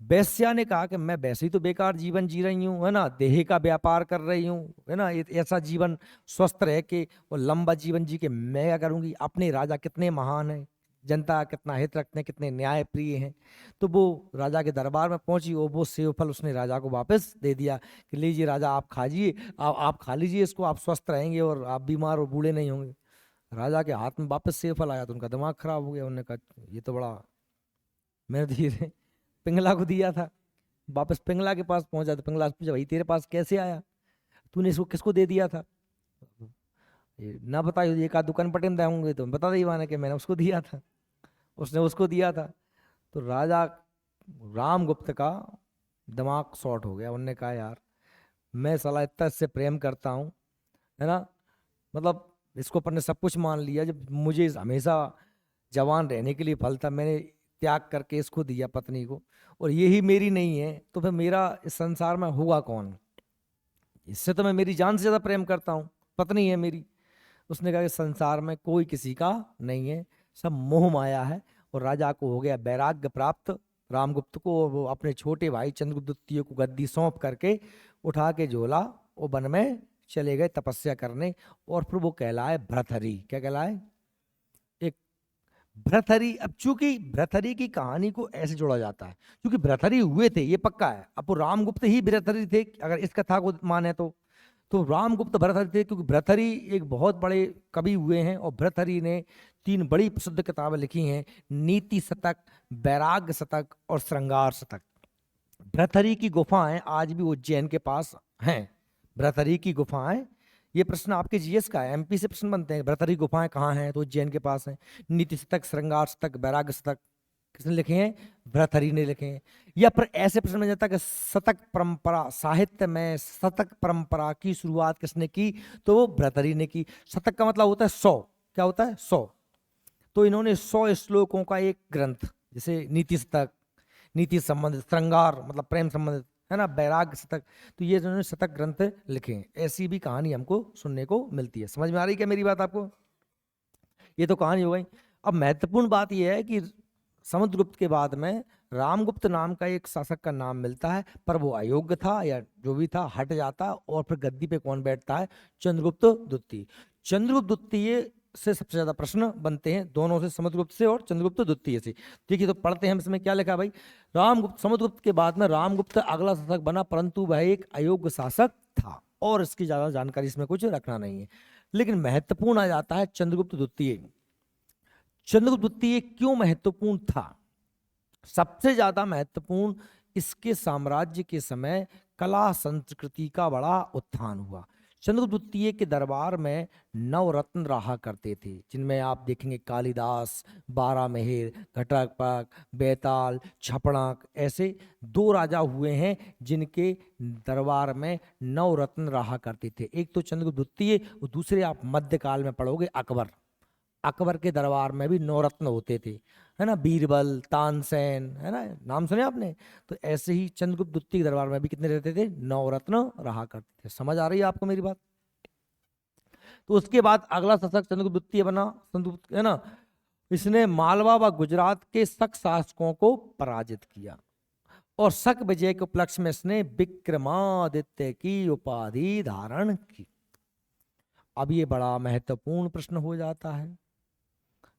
वेश्या ने कहा कि मैं वैसे ही तो बेकार जीवन जी रही हूँ, है ना, देह का व्यापार कर रही हूँ, है ना, ऐसा जीवन स्वस्थ रह के और लंबा जीवन जी के मैं क्या करूंगी? अपने राजा कितने महान हैं, जनता का कितना हित रखते हैं, कितने न्याय प्रिय हैं। तो वो राजा के दरबार में पहुंची, और वो सेव फल उसने राजा को वापस दे दिया कि लीजिए राजा, आप खाइए, आप खा लीजिए इसको, आप स्वस्थ रहेंगे और आप बीमार और बूढ़े नहीं होंगे। राजा के हाथ में वापस सेव फल आया तो उनका दिमाग खराब हो गया। उन्होंने कहा ये तो बड़ा, मैंने धीरे पिंगला को दिया था। वापस पिंगला के पास पहुंचा तो पिंगला से पूछा, भाई तेरे पास कैसे आया, तूने इसको किसको दे दिया था? ये ना बताइए, एक आध दुकान पटेंदा होंगे तो बता दे माने कि मैंने उसको दिया था, उसने उसको दिया था। तो राजा रामगुप्त का दिमाग शॉर्ट हो गया। उन्होंने कहा यार, मैं साला इतना इससे प्रेम करता हूँ, है ना, मतलब इसको अपन ने सब कुछ मान लिया, जब मुझे हमेशा जवान रहने के लिए फल था, मैंने त्याग करके इसको दिया पत्नी को, और यही मेरी नहीं है, तो फिर मेरा इस संसार में होगा कौन? इससे तो मैं मेरी जान से ज्यादा प्रेम करता हूँ, पत्नी है मेरी। उसने कहा कि संसार में कोई किसी का नहीं है, सब मोह माया है। और राजा को हो गया वैराग्य प्राप्त, रामगुप्त को, और वो अपने छोटे भाई चंद्रगुप्त द्वितीय को गद्दी सौंप करके उठा के झोला वो वन में चले गए तपस्या करने। और फिर वो कहलाए भर्तहरि। क्या कहलाए? एक भर्तहरि। अब चूंकि भर्तहरि की कहानी को ऐसे जोड़ा जाता है, क्योंकि भर्तहरि हुए थे ये पक्का है, अब वो रामगुप्त ही भर्तहरि थे अगर इस कथा को माने तो रामगुप्त भर्तहरि थे, क्योंकि भर्तहरि एक बहुत बड़े कवि हुए हैं, और भर्तहरि ने 3 बड़ी प्रसिद्ध किताबें लिखी हैं, नीति शतक, वैराग्य शतक और श्रृंगार शतक। भर्तहरि की गुफाएं आज भी उज्जैन के पास हैं। भर्तहरि की गुफाएं, ये प्रश्न आपके जीएस का है, एमपी से प्रश्न बनते हैं, भर्तहरि गुफाएं कहाँ हैं, तो उज्जैन के पास हैं। नीति शतक, श्रृंगार शतक, वैराग्य शतक किसने लिखे हैं? भर्तहरि ने लिखे हैं। या फिर ऐसे प्रश्न बन जाता है कि शतक परंपरा, साहित्य में शतक परंपरा की शुरुआत किसने की? तो वो भर्तहरि ने की। शतक का मतलब होता है 100। क्या होता है? 100। तो इन्होंने 100 श्लोकों का एक ग्रंथ, जैसे नीति शतक, नीति संबंधित, श्रृंगार मतलब प्रेम संबंधित, है ना, वैराग्य शतक, तो ये इन्होंने शतक ग्रंथ लिखे हैं। ऐसी भी कहानी हमको सुनने को मिलती है। समझ में आ रही क्या मेरी बात आपको? ये तो कहानी हो गई। अब महत्वपूर्ण बात यह है कि समुद्रगुप्त के बाद में रामगुप्त नाम का एक शासक का नाम मिलता है, पर वो अयोग्य था या जो भी था, हट जाता है, और फिर गद्दी पे कौन बैठता है? चंद्रगुप्त द्वितीय। चंद्रगुप्त द्वितीय से सबसे ज्यादा प्रश्न बनते हैं, दोनों से, समुद्रगुप्त से और चंद्रगुप्त द्वितीय से। देखिए तो पढ़ते हैं इसमें क्या लिखा भाई। रामगुप्त, समुद्रगुप्त के बाद में रामगुप्त अगला शासक बना, परंतु वह एक अयोग्य शासक था, और इसकी ज्यादा जानकारी इसमें कुछ रखना नहीं है। लेकिन महत्वपूर्ण आ जाता है चंद्रगुप्त द्वितीय। चंद्रगुप्त द्वितीय क्यों महत्वपूर्ण था? सबसे ज्यादा महत्वपूर्ण, इसके साम्राज्य के समय कला संस्कृति का बड़ा उत्थान हुआ। चंद्रगुप्त द्वितीय के दरबार में 9 रत्न रहा करते थे, जिनमें आप देखेंगे कालिदास, बारामेहर, घटोत्कच, बेताल, छपड़ाक, ऐसे 2 राजा हुए हैं जिनके दरबार में 9 रत्न रहा करते थे। एक तो चंद्रगुप्त द्वितीय, और दूसरे आप मध्यकाल में पढ़ोगे अकबर। अकबर के दरबार में भी 9 रत्न होते थे, है ना, बीरबल, तानसेन, है ना, नाम सुने आपने? तो ऐसे ही चंद्रगुप्त द्वितीय के दरबार में भी कितने रहते थे? 9 रत्न रहा करते थे। समझ आ रही है आपको मेरी बात? तो उसके बाद अगला शासक चंद्रगुप्त द्वितीय बना, चंद्रगुप्त, है ना। इसने मालवा व गुजरात के शक शासकों को पराजित किया, और शक विजय के उपलक्ष्य में इसने विक्रमादित्य की उपाधि धारण की। अब ये बड़ा महत्वपूर्ण प्रश्न हो जाता है,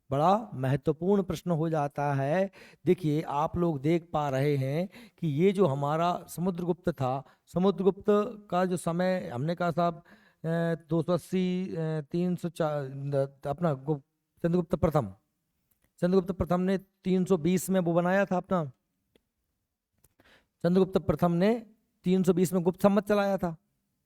बड़ा महत्वपूर्ण प्रश्न हो जाता है। देखिए आप लोग देख पा रहे हैं कि ये जो हमारा समुद्रगुप्त था, समुद्रगुप्त का जो समय हमने कहा साहब 280, 300, अपना चंद्रगुप्त प्रथम, चंद्रगुप्त प्रथम ने 320 में वो बनाया था अपना, चंद्रगुप्त प्रथम ने 320 में गुप्त संवत चलाया था,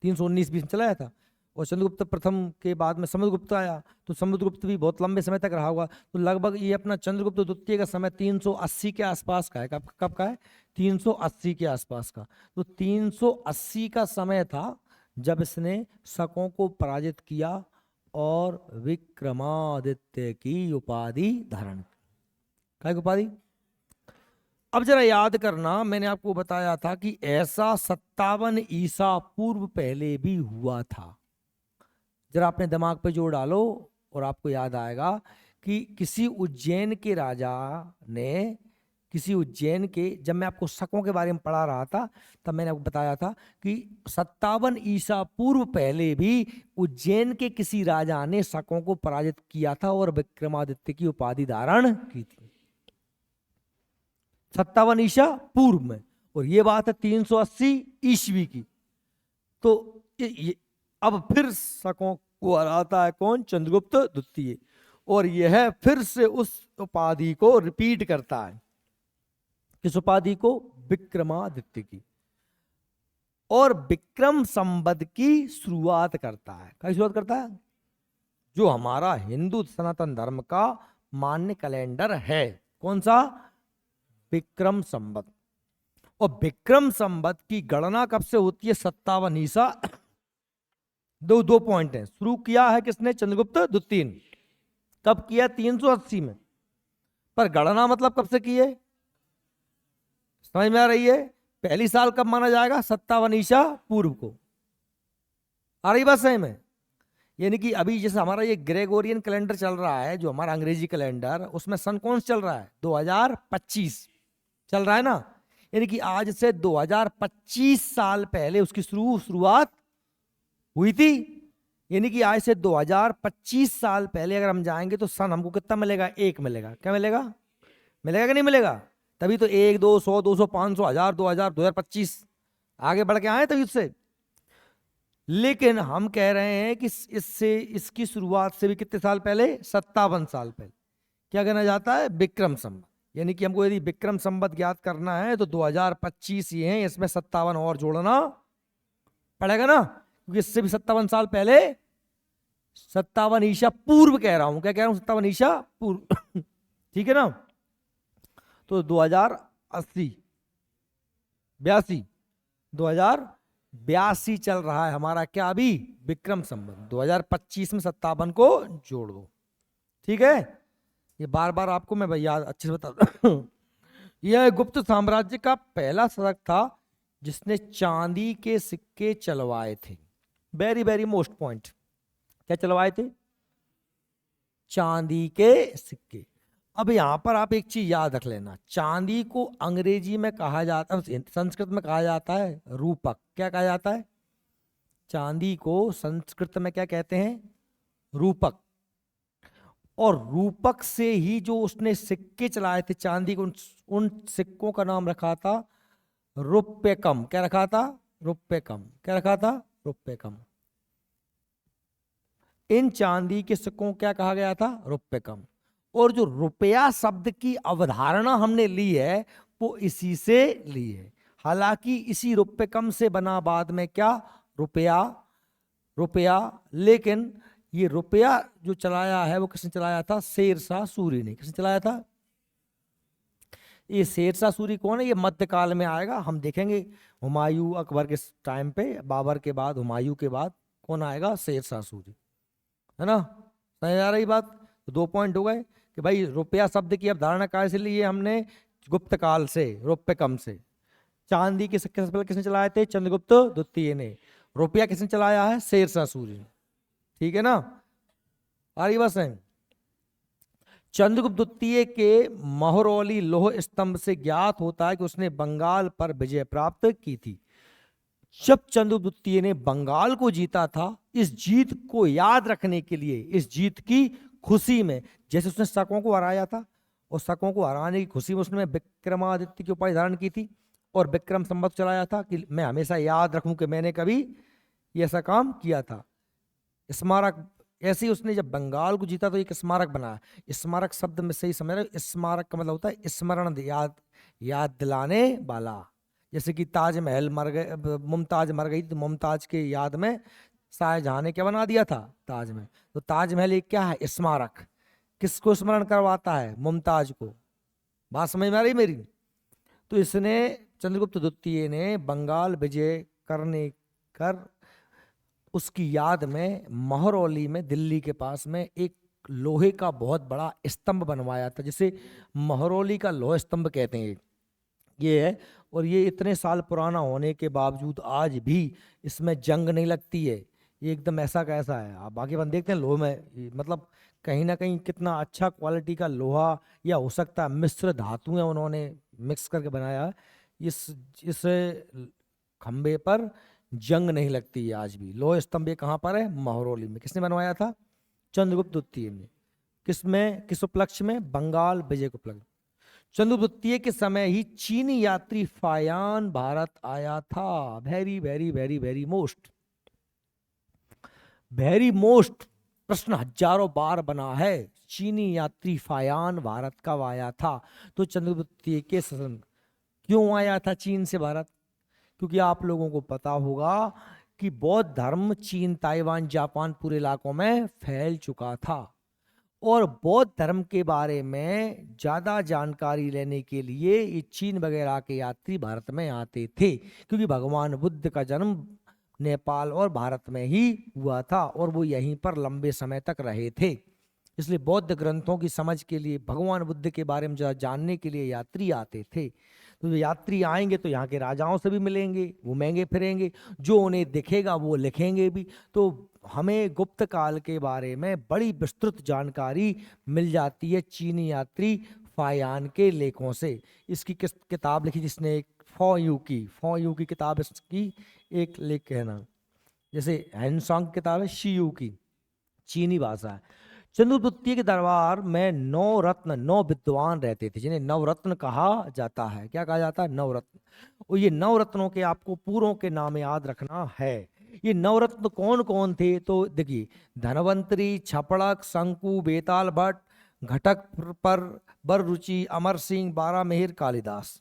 319 बीस में चलाया था। और चंद्रगुप्त प्रथम के बाद में समुद्रगुप्त आया, तो समुद्रगुप्त भी बहुत लंबे समय तक रहा होगा। तो लगभग ये अपना चंद्रगुप्त द्वितीय का समय 380 के आसपास का है। कब का है? 380 के आसपास का। तो 380 का समय था जब इसने शकों को पराजित किया और विक्रमादित्य की उपाधि धारण की। क्या उपाधि? अब जरा याद करना, मैंने आपको बताया था कि ऐसा 57 ईसा पूर्व पहले भी हुआ था। जरा अपने दिमाग पे जोर डालो और आपको याद आएगा कि किसी उज्जैन के राजा ने, किसी उज्जैन के, जब मैं आपको शकों के बारे में पढ़ा रहा था तब मैंने आपको बताया था कि 57 ईसा पूर्व पहले भी उज्जैन के किसी राजा ने शकों को पराजित किया था और विक्रमादित्य की उपाधि धारण की थी। 57 ईसा पूर्व में, और ये बात है 380 ईस्वी की। तो अब फिर शकों को हराता है कौन? चंद्रगुप्त द्वितीय, और यह फिर से उस उपाधि को रिपीट करता है। किस उपाधि को? विक्रमादित्य की। और विक्रम संवत की शुरुआत करता है। क्या शुरुआत करता है? जो हमारा हिंदू सनातन धर्म का मान्य कैलेंडर है, कौन सा? विक्रम संवत। और विक्रम संवत की गणना कब से होती है? 57 ईसा। दो पॉइंट हैं। शुरू किया है किसने? चंद्रगुप्त द्वितीय ने। कब किया? 380 में। पर गणना मतलब कब से की है? समझ में आ रही है? पहली साल कब माना जाएगा? 57 ईसा पूर्व को। आ रही बात सही में? यानी कि अभी जैसे हमारा ये ग्रेगोरियन कैलेंडर चल रहा है, जो हमारा अंग्रेजी कैलेंडर, उसमें सन कौन सा चल रहा है? 2025 चल रहा है ना। यानी कि आज से 2025 साल पहले उसकी शुरुआत हुई थी। यानी कि आज से 2025 साल पहले अगर हम जाएंगे तो सन हमको कितना मिलेगा? 1 मिलेगा। क्या मिलेगा? मिलेगा कि नहीं मिलेगा? तभी तो 1, 2, 100, 200, 500, 1000, 2000, 2025 आगे बढ़ के आए तभी उससे। लेकिन हम कह रहे हैं कि इससे, इसकी शुरुआत से भी कितने साल पहले? 57 साल पहले। क्या कहना जाता है? विक्रम संवत। यानी कि हमको यदि विक्रम संवत ज्ञात करना है तो 2025 ये है, इसमें 57 और जोड़ना पड़ेगा ना, क्योंकि इससे भी 57 साल पहले, 57 ईसा पूर्व कह रहा हूं। क्या कह रहा हूं? 57 ईसा पूर्व। ठीक है ना। तो 2080, 82, 2082 चल रहा है हमारा क्या अभी? विक्रम संवत। 2025 में 57 को जोड़ दो। ठीक है। ये बार बार आपको मैं भैया अच्छे से बता यह गुप्त साम्राज्य का पहला शासक था जिसने चांदी के सिक्के चलवाए थे। Very very most point. क्या चलवाए थे? चांदी के सिक्के। अब यहां पर आप एक चीज याद रख लेना, चांदी को अंग्रेजी में कहा जाता है, संस्कृत में कहा जाता है रूपक। क्या कहा जाता है? चांदी को संस्कृत में क्या कहते हैं? रूपक। और रूपक से ही जो उसने सिक्के चलाए थे चांदी के, उन सिक्कों का नाम रखा था रुप्यकम। क्या रखा था? रुप्यकम। क्या रखा था? रुप्यकम। इन चांदी के सिक्कों क्या कहा गया था? रुप्यकम। और जो रुपया शब्द की अवधारणा हमने ली है वो इसी से ली है। हालांकि इसी रुप्यकम से बना बाद में क्या? रुपया। रुपया। लेकिन ये रुपया जो चलाया है वो किसने चलाया था? शेरशाह सूरी ने। किसने चलाया था? ये शेरशाह सूरी कौन है? ये मध्यकाल में आएगा, हम देखेंगे। हुमायूं अकबर के टाइम पे, बाबर के बाद, हुमायूं के बाद कौन आएगा? शेरशाह सूरी, है ना। समझ आ रही बात? तो 2 पॉइंट हो गए कि भाई रुपया शब्द की अवधारणा कहाँ से ली है हमने? गुप्त काल से, रुप्यकम से। चांदी के सिक्के सबसे पहले किसने चलाए थे? चंद्रगुप्त द्वितीय ने। रुपया किसने चलाया है? शेरशाह सूरी। ठीक है ना। आ रही बात है? चंद्रगुप्त द्वितीय के महरौली लौह स्तंभ से ज्ञात होता है कि उसने बंगाल पर विजय प्राप्त की थी। जब चंद्रगुप्त द्वितीय ने बंगाल को जीता था, इस जीत को याद रखने के लिए, इस जीत की खुशी में, जैसे उसने शकों को हराया था और शकों को हराने की खुशी में उसने विक्रमादित्य की उपाधि धारण की थी और विक्रम संवत चलाया था कि मैं हमेशा याद रखूं कि मैंने कभी ये ऐसा काम किया था। स्मारक। ऐसे ही उसने जब बंगाल को जीता तो एक स्मारक बनाया। स्मारक शब्द में से ही समझ रहे? स्मारक का मतलब होता है स्मरण, याद दिलाने वाला। जैसे कि ताजमहल मर गए, मुमताज मर गई तो मुमताज के याद में शाहजहां ने क्या बना दिया था? ताजमहल। तो ताजमहल एक क्या है? स्मारक। किसको स्मरण करवाता है? मुमताज को। बात समझ में आ रही मेरी? तो इसने, चंद्रगुप्त द्वितीय ने बंगाल विजय करने कर उसकी याद में महरौली में, दिल्ली के पास में, एक लोहे का बहुत बड़ा स्तंभ बनवाया था, जिसे महरौली का लोह स्तंभ कहते हैं। ये है। और ये इतने साल पुराना होने के बावजूद आज भी इसमें जंग नहीं लगती है। ये एकदम ऐसा कैसा है। आप बाकी बंद देखते हैं लोहे में, मतलब कहीं ना कहीं कितना अच्छा क्वालिटी का लोहा, या हो सकता है मिश्र धातुएं उन्होंने मिक्स करके बनाया है। इस खंबे पर जंग नहीं लगती है आज भी। लोह स्तंभ ये कहाँ पर है? महरौली में। किसने बनवाया था? चंद्रगुप्त द्वितीय ने। किसमें, किस उपलक्ष्य में? बंगाल विजय के उपलक्ष्य। चंद्रगुप्त द्वितीय के समय ही चीनी यात्री फायान भारत आया था। Very very very very most, very most प्रश्न हजारों बार बना है। चीनी यात्री फायान भारत कब आया था? तो चंद्रगुप्त द्वितीय के शासन। क्यों आया था चीन से भारत? क्योंकि आप लोगों को पता होगा कि बौद्ध धर्म चीन, ताइवान, जापान पूरे इलाकों में फैल चुका था और बौद्ध धर्म के बारे में ज्यादा जानकारी लेने के लिए ये चीन वगैरह के यात्री भारत में आते थे, क्योंकि भगवान बुद्ध का जन्म नेपाल और भारत में ही हुआ था और वो यहीं पर लंबे समय तक रहे थे। इसलिए बौद्ध ग्रंथों की समझ के लिए, भगवान बुद्ध के बारे में जानने के लिए यात्री आते थे। तो जो यात्री आएंगे तो यहाँ के राजाओं से भी मिलेंगे, घूमेंगे फिरेंगे, जो उन्हें दिखेगा वो लिखेंगे भी। तो हमें गुप्त काल के बारे में बड़ी विस्तृत जानकारी मिल जाती है चीनी यात्री फायान के लेखों से। इसकी किताब लिखी जिसने, एक फॉ यू की किताब इसकी एक लेख है ना, जैसे हैंसोंग की किताब है शी यू की, चीनी भाषा है। चंद्रगुप्त के दरबार में 9 विद्वान रहते थे, जिन्हें नवरत्न कहा जाता है। क्या कहा जाता है? नवरत्न। और ये नवरत्नों के आपको पूरों के नाम याद रखना है। ये नवरत्न कौन कौन थे? तो देखिए, धनवंतरी, छपड़क, शंकु, बेताल भट्ट, घटक पर, बररुचि, अमर सिंह, बारामिहिर, कालिदास।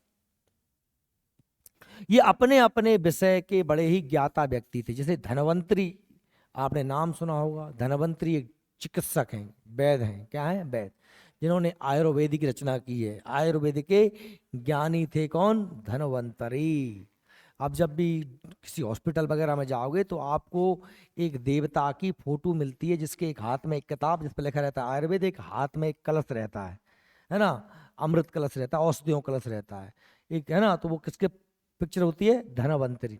ये अपने अपने विषय के बड़े ही ज्ञाता व्यक्ति थे। जैसे धनवंतरी, आपने नाम सुना होगा। धनवंतरी एक चिकित्सक हैं, वैद्य हैं। क्या है? वैद्य, जिन्होंने आयुर्वेदिक की रचना की है। आयुर्वेद के ज्ञानी थे कौन? धनवंतरी। आप जब भी किसी हॉस्पिटल वगैरह में जाओगे तो आपको एक देवता की फोटो मिलती है, जिसके एक हाथ में एक किताब जिस पर लिखा रहता है आयुर्वेद, एक हाथ में एक कलश रहता है ना, अमृत कलश रहता है, औषधियों कलश रहता है एक, है ना। तो वो किसके पिक्चर होती है? धनवंतरी।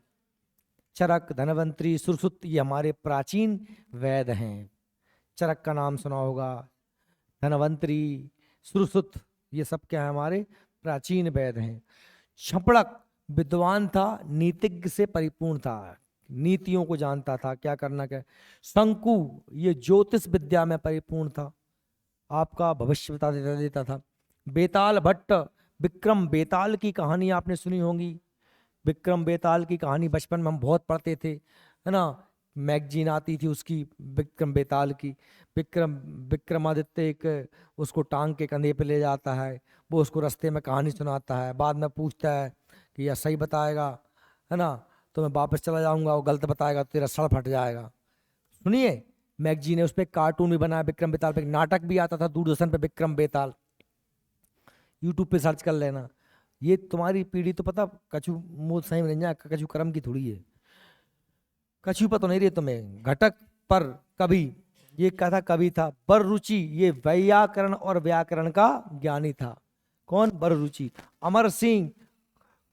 चरक, धनवंतरी, सुरसुत, ये हमारे प्राचीन वैद्य हैं। चरक का नाम सुना होगा, धनवंतरी, सुरसुत, ये सब क्या है? हमारे प्राचीन वैद्य हैं। छपड़क विद्वान था, नीतिज्ञ से परिपूर्ण था, नीतियों को जानता था, क्या करना क्या। शंकु, ये ज्योतिष विद्या में परिपूर्ण था, आपका भविष्य बता देता था। बेताल भट्ट, विक्रम बेताल की कहानी आपने सुनी होगी। विक्रम बेताल की कहानी बचपन में हम बहुत पढ़ते थे, है ना। मैगजीन आती थी उसकी, विक्रम बेताल की। विक्रमादित्य एक उसको टांग के कंधे पे ले जाता है, वो उसको रास्ते में कहानी सुनाता है, बाद में पूछता है कि यह सही बताएगा, है ना, तो मैं वापस चला जाऊंगा, वो गलत बताएगा तो तेरा सर फट जाएगा। सुनिए, मैगजीन ने उस पर कार्टून भी बनाया, विक्रम बेताल पे नाटक भी आता था दूरदर्शन पे, विक्रम बेताल, यूट्यूब पे सर्च कर लेना। ये तुम्हारी पीढ़ी तो पता कछु मुंह सही में नहीं जा, कछु कर्म की थोड़ी है, कछु पता तो नहीं रही तुम्हें। घटक पर कवि, ये क्या था? कवि था। बररुचि, ये वैयाकरण और व्याकरण का ज्ञानी था। कौन? बररुचि। अमर सिंह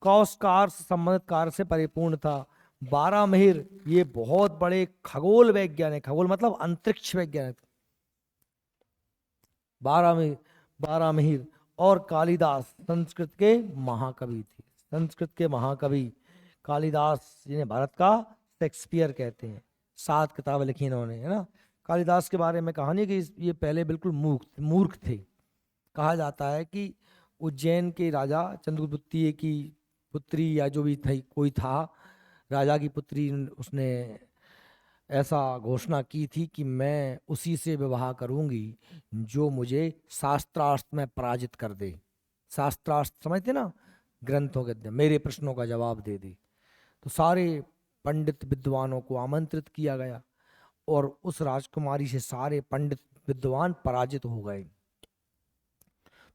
कौशकार से संबंधित कार्य से परिपूर्ण था। बारामिहिर, ये बहुत बड़े खगोल वैज्ञानिक, खगोल मतलब अंतरिक्ष वैज्ञानिक। बारामिहिर और कालिदास संस्कृत के महाकवि थे। संस्कृत के महाकवि कालिदास, जिन्हें भारत का शेक्सपियर कहते हैं। 7 किताबें लिखी इन्होंने, है ना। कालिदास के बारे में कहानी कि ये पहले बिल्कुल मूर्ख थे। कहा जाता है कि उज्जैन के राजा चंद्रगुप्त की पुत्री, या जो भी थी, कोई था राजा की पुत्री, उसने ऐसा घोषणा की थी कि मैं उसी से विवाह करूंगी जो मुझे शास्त्रार्थ में पराजित कर दे। शास्त्रार्थ समझते ना, ग्रंथों के, मेरे प्रश्नों का जवाब दे दे। तो सारे पंडित विद्वानों को आमंत्रित किया गया और उस राजकुमारी से सारे पंडित विद्वान पराजित हो गए।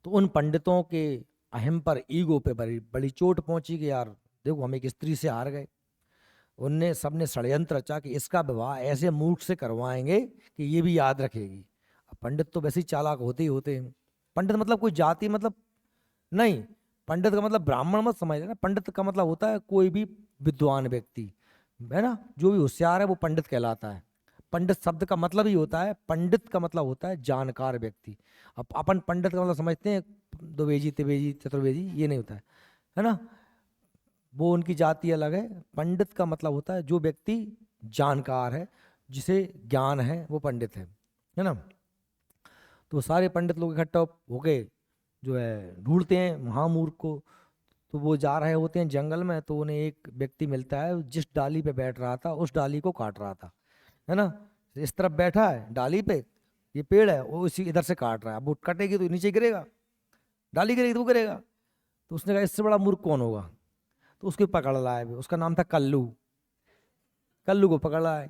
तो उन पंडितों के अहम पर, ईगो पे बड़ी चोट पहुंची कि यार देखो, हम एक स्त्री से हार गए। उनने सबने षड्यंत्र रचा कि इसका विवाह ऐसे मूर्ख से करवाएंगे कि ये भी याद रखेगी। अब पंडित तो वैसे ही चालाक होते ही होते हैं। पंडित मतलब कोई जाति मतलब नहीं, पंडित का मतलब ब्राह्मण मत समझ लेना। पंडित का मतलब होता है कोई भी विद्वान व्यक्ति, है ना, जो भी होशियार है वो पंडित कहलाता है। पंडित शब्द का मतलब ही होता है, पंडित का मतलब होता है जानकार व्यक्ति। अब अपन पंडित का मतलब समझते हैं द्विवेदी, त्रिवेदी, चतुर्वेदी, ये नहीं होता है ना, वो उनकी जाति अलग है। पंडित का मतलब होता है जो व्यक्ति जानकार है, जिसे ज्ञान है, वो पंडित है ना। तो सारे पंडित लोग इकट्ठा होके जो है ढूंढते हैं महामूर्ख को। तो वो जा रहे होते हैं जंगल में, तो उन्हें एक व्यक्ति मिलता है, जिस डाली पे बैठ रहा था उस डाली को काट रहा था, है ना। इस तरफ बैठा है डाली पे, ये पेड़ है, वो इसी इधर से काट रहा है। अब वो कटेगी तो नीचे गिरेगा, डाली गिरेगी तो वो गिरेगा। तो उसने कहा इससे बड़ा मूर्ख कौन होगा, तो उसको पकड़ लाया। उसका नाम था कल्लू। कल्लू को पकड़ लाया।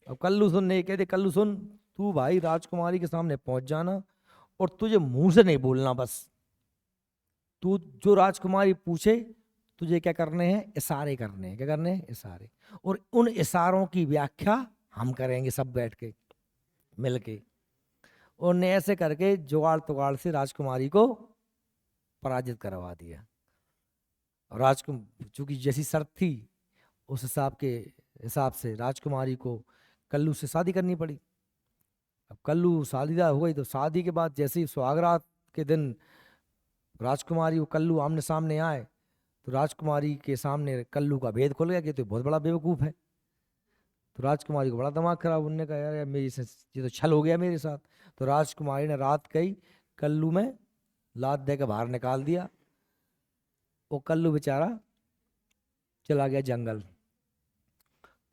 अब कल्लू सुनने कहते, कल्लू सुन, तू भाई राजकुमारी के सामने पहुंच जाना और तुझे मुंह से नहीं बोलना, बस तू जो राजकुमारी पूछे तुझे क्या करने हैं, इशारे करने हैं। क्या करने हैं? इशारे। और उन इशारों की व्याख्या हम करेंगे सब बैठ के मिलके। और ने ऐसे करके जुगाड़ तुगाड़ से राजकुमारी को पराजित करवा दिया। राजकुमार चूंकि जैसी शर्त थी उस हिसाब से राजकुमारी को कल्लू से शादी करनी पड़ी। अब कल्लू शादीदार हो गई तो शादी के बाद जैसे ही सुहागरात के दिन राजकुमारी और कल्लू आमने सामने आए तो राजकुमारी के सामने कल्लू का भेद खुल गया कि तो बहुत बड़ा बेवकूफ़ है। तो राजकुमारी को बड़ा दिमाग खराब, उनने कहा यार मेरी से ये तो छल हो गया मेरे साथ। तो राजकुमारी ने रात कही कल्लू में लात दे के बाहर निकाल दिया। वो कल्लू बेचारा चला गया जंगल।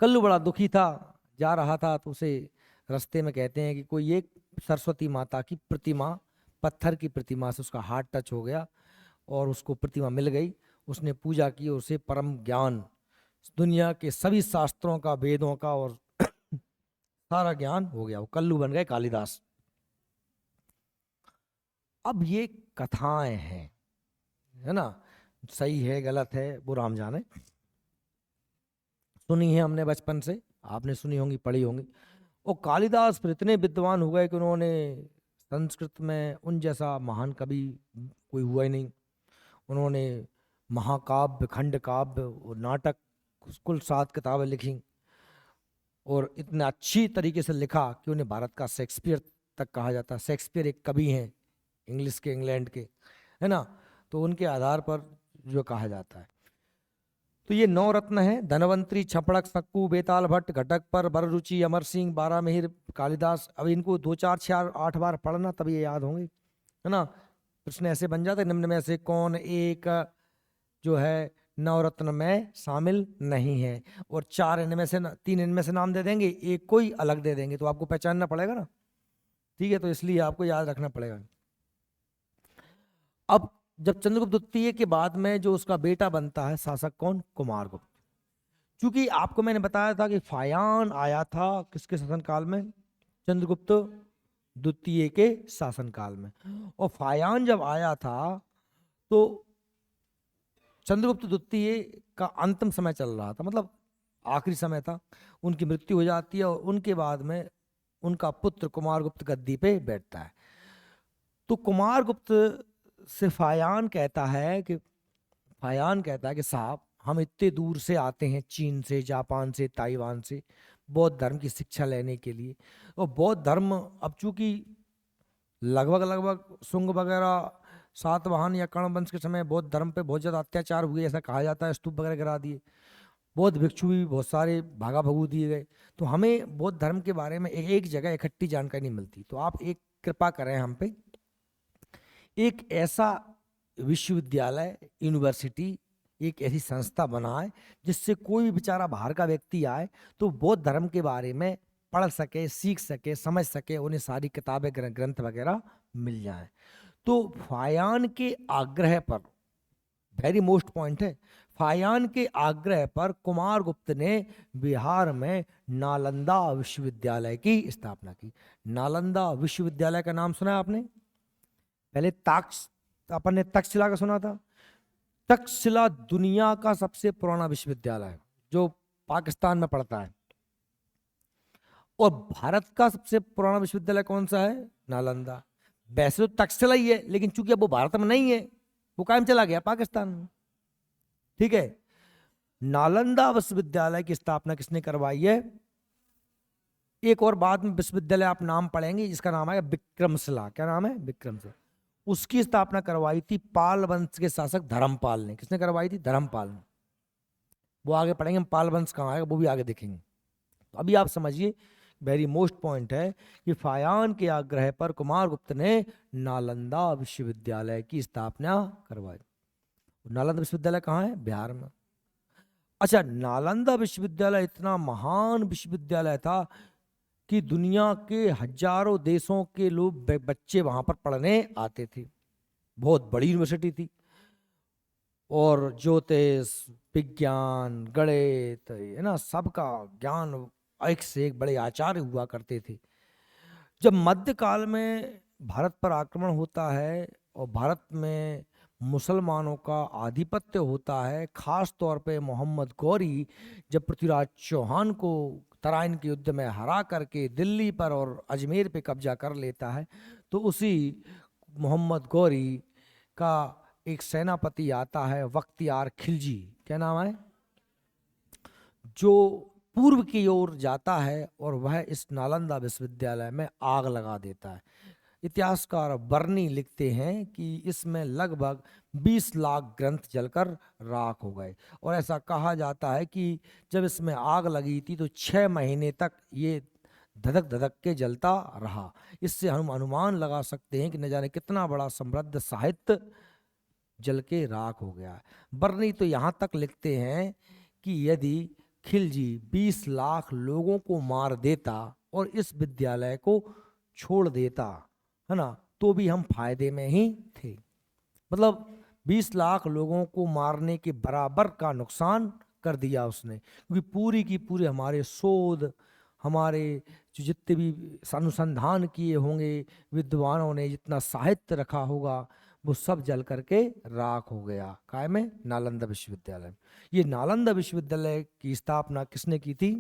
कल्लू बड़ा दुखी था, जा रहा था तो उसे रास्ते में कहते हैं कि कोई एक सरस्वती माता की प्रतिमा, पत्थर की प्रतिमा से उसका हाथ टच हो गया और उसको प्रतिमा मिल गई। उसने पूजा की और उसे परम ज्ञान, दुनिया के सभी शास्त्रों का, वेदों का और सारा ज्ञान हो गया। वो कल्लू बन गए कालिदास। अब ये कथाएं हैं, है ना, सही है गलत है वो राम जाने। सुनी है हमने बचपन से, आपने सुनी होंगी, पढ़ी होंगी। और कालिदास फिर इतने विद्वान हो गए कि उन्होंने संस्कृत में उन जैसा महान कवि कोई हुआ ही नहीं। उन्होंने महाकाव्य, खंड काव्य और नाटक, कुल 7 किताबें लिखी और इतना अच्छी तरीके से लिखा कि उन्हें भारत का शेक्सपियर तक कहा जाता है। शेक्सपियर एक कवि हैं इंग्लिश के, इंग्लैंड के, है ना। तो उनके आधार पर जो कहा जाता है। तो ये 9 रत्न है, धनवंतरी, छपड़क, सक्कू, बेताल भट्ट, घटक पर, बररुचि, अमर सिंह, बारामिहिर, कालिदास। अब इनको 2 4 6 8 बार पढ़ना तब ये याद होंगे, है ना। प्रश्न ऐसे बन जाते, निम्न में से कौन एक जो है 9 रत्न में शामिल नहीं है। और 4 इनमें से 3 इनमें से नाम दे देंगे, एक कोई अलग दे देंगे, तो आपको पहचानना पड़ेगा ना। ठीक है, तो इसलिए आपको याद रखना पड़ेगा। अब जब चंद्रगुप्त द्वितीय के बाद में जो उसका बेटा बनता है शासक, कौन? कुमारगुप्त। क्योंकि आपको मैंने बताया था कि फायान आया था किसके शासनकाल में? चंद्रगुप्त द्वितीय के शासनकाल में। और फायान जब आया था तो चंद्रगुप्त द्वितीय का अंतिम समय चल रहा था, मतलब आखिरी समय था। उनकी मृत्यु हो जाती है और उनके बाद में उनका पुत्र कुमारगुप्त गद्दी पे बैठता है। तो कुमारगुप्त से फायान कहता है कि साहब हम इतने दूर से आते हैं, चीन से, जापान से, ताइवान से, बौद्ध धर्म की शिक्षा लेने के लिए। और बौद्ध धर्म अब चूंकि लगभग शुंग वगैरह सातवाहन या कर्ण वंश के समय बौद्ध धर्म पे बहुत ज़्यादा अत्याचार हुए, ऐसा कहा जाता है, स्तूप वगैरह गिरा दिए, बौद्ध भिक्षु भी बहुत सारे भागा भगू दिए गए। तो हमें बौद्ध धर्म के बारे में एक जगह इकट्ठी जानकारी नहीं मिलती। तो आप एक कृपा करें हम पे, एक ऐसा विश्वविद्यालय, यूनिवर्सिटी, एक ऐसी संस्था बनाए जिससे कोई भी बेचारा बाहर का व्यक्ति आए तो बौद्ध धर्म के बारे में पढ़ सके, सीख सके, समझ सके, उन्हें सारी किताबें, ग्रंथ वगैरह मिल जाए। तो फायान के आग्रह पर, वेरी मोस्ट पॉइंट है, फायान के आग्रह पर कुमारगुप्त ने बिहार में नालंदा विश्वविद्यालय की स्थापना की। नालंदा विश्वविद्यालय का नाम सुना है आपने? पहले अपन ने तक्षशिला का सुना था। तक्षशिला दुनिया का सबसे पुराना विश्वविद्यालय है जो पाकिस्तान में पड़ता है। और भारत का सबसे पुराना विश्वविद्यालय कौन सा है? नालंदा। वैसे तो तक्षशिला ही है, लेकिन चूंकि अब वो भारत में नहीं है, वो कायम चला गया पाकिस्तान में। ठीक है, नालंदा विश्वविद्यालय की स्थापना किसने करवाई है? एक और बाद में विश्वविद्यालय आप नाम पढ़ेंगे जिसका नाम है विक्रमशिला। क्या नाम है? विक्रमशिला। उसकी स्थापना करवाई थी पाल वंश के शासक धर्मपाल ने। किसने करवाई थी? धर्मपाल ने। वो आगे पढ़ेंगे हम, पाल वंश कहाँ आएगा वो भी आगे देखेंगे। तो अभी आप समझिए, वेरी मोस्ट पॉइंट है कि फायान के आग्रह पर कुमारगुप्त ने नालंदा विश्वविद्यालय की स्थापना करवाई। नालंदा विश्वविद्यालय कहाँ है? बिहार में। अच्छा, नालंदा विश्वविद्यालय इतना महान विश्वविद्यालय था कि दुनिया के हजारों देशों के लोग, बच्चे वहां पर पढ़ने आते थे। बहुत बड़ी यूनिवर्सिटी थी और ज्योतिष, विज्ञान, गणित, है ना, सबका ज्ञान, एक से एक बड़े आचार्य हुआ करते थे। जब मध्यकाल में भारत पर आक्रमण होता है और भारत में मुसलमानों का आधिपत्य होता है, खास तौर पे मोहम्मद गौरी जब पृथ्वीराज चौहान को तराइन के युद्ध में हरा करके दिल्ली पर और अजमेर पे कब्जा कर लेता है, तो उसी मोहम्मद गौरी का एक सेनापति आता है बख्तियार खिलजी, क्या नाम है, जो पूर्व की ओर जाता है और वह इस नालंदा विश्वविद्यालय में आग लगा देता है। इतिहासकार बर्नी लिखते हैं कि इसमें लगभग 20 लाख ग्रंथ जलकर राख हो गए, और ऐसा कहा जाता है कि जब इसमें आग लगी थी तो 6 महीने तक ये धधक धधक के जलता रहा। इससे हम अनुमान लगा सकते हैं कि न जाने कितना बड़ा समृद्ध साहित्य जल के राख हो गया। बर्नी तो यहाँ तक लिखते हैं कि यदि खिलजी 20 लाख लोगों को मार देता और इस विद्यालय को छोड़ देता, है ना, तो भी हम फायदे में ही थे। मतलब 20 लाख लोगों को मारने के बराबर का नुकसान कर दिया उसने, क्योंकि पूरी की पूरी हमारे शोध, हमारे जो जितने भी अनुसंधान किए होंगे विद्वानों ने, जितना साहित्य रखा होगा, वो सब जल करके राख हो गया। काय में? नालंदा विश्वविद्यालय में। ये नालंदा विश्वविद्यालय की स्थापना किसने की थी?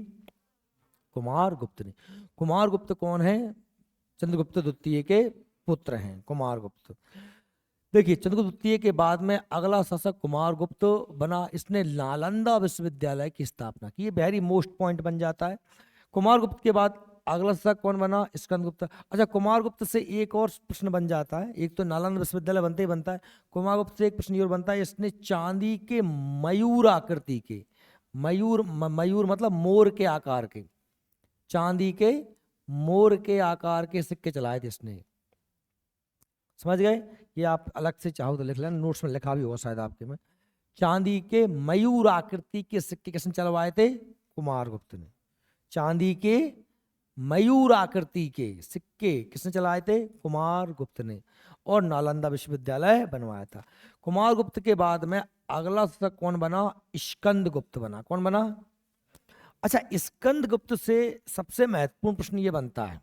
कुमार गुप्त ने। कुमार गुप्त कौन है? चंद्रगुप्त द्वितीय के पुत्र हैं कुमार गुप्त। देखिए, चंद्रगुप्त द्वितीय के बाद में अगला शासक कुमार गुप्त बना, इसने नालंदा विश्वविद्यालय की स्थापना की। ये वेरी मोस्ट पॉइंट बन जाता है। कुमार गुप्त के बाद अगला शासक कौन बना? स्कंदगुप्त। अच्छा, कुमार गुप्त से एक और प्रश्न बन जाता है, एक तो नालंदा विश्वविद्यालय बनते ही बनता है, कुमार गुप्त से एक प्रश्न और बनता है, इसने चांदी के मयूर आकृति के, मयूर मतलब मोर के आकार के, चांदी के मोर के आकार के सिक्के चलाए थे इसने। समझ गए? ये आप अलग से चाहो तो लिख लेना, नोट्स में लिखा भी होगा शायद आपके में। चांदी के मयूर आकृति के सिक्के किसने चलवाए थे? कुमार गुप्त ने। चांदी के मयूर आकृति के सिक्के किसने चलाए थे? कुमार गुप्त ने। और नालंदा विश्वविद्यालय बनवाया था। कुमार गुप्त के बाद में अगला शासक कौन बना? स्कंदगुप्त बना। कौन बना? अच्छा, स्कंदगुप्त से सबसे महत्वपूर्ण प्रश्न ये बनता है,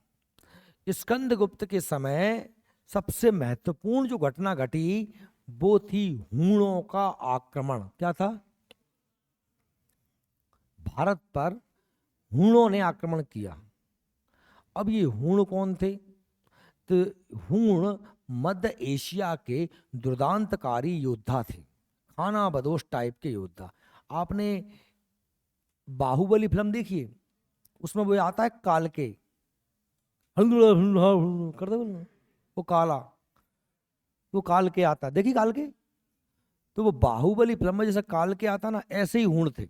स्कंदगुप्त के समय सबसे महत्वपूर्ण जो घटना घटी वो थी हूणों का आक्रमण। क्या था? भारत पर हूणों ने आक्रमण किया। अब ये हूण कौन थे? तो हूण मध्य एशिया के दुर्दांतकारी योद्धा थे, खाना बदोश टाइप के योद्धा। आपने बाहुबली फिल्म देखी है? उसमें वो आता है कालके, कर दे वो काला, वो कालके आता, देखी कालके? तो वो बाहुबली फिल्म में जैसा कालके आता ना, ऐसे ही हूण थे,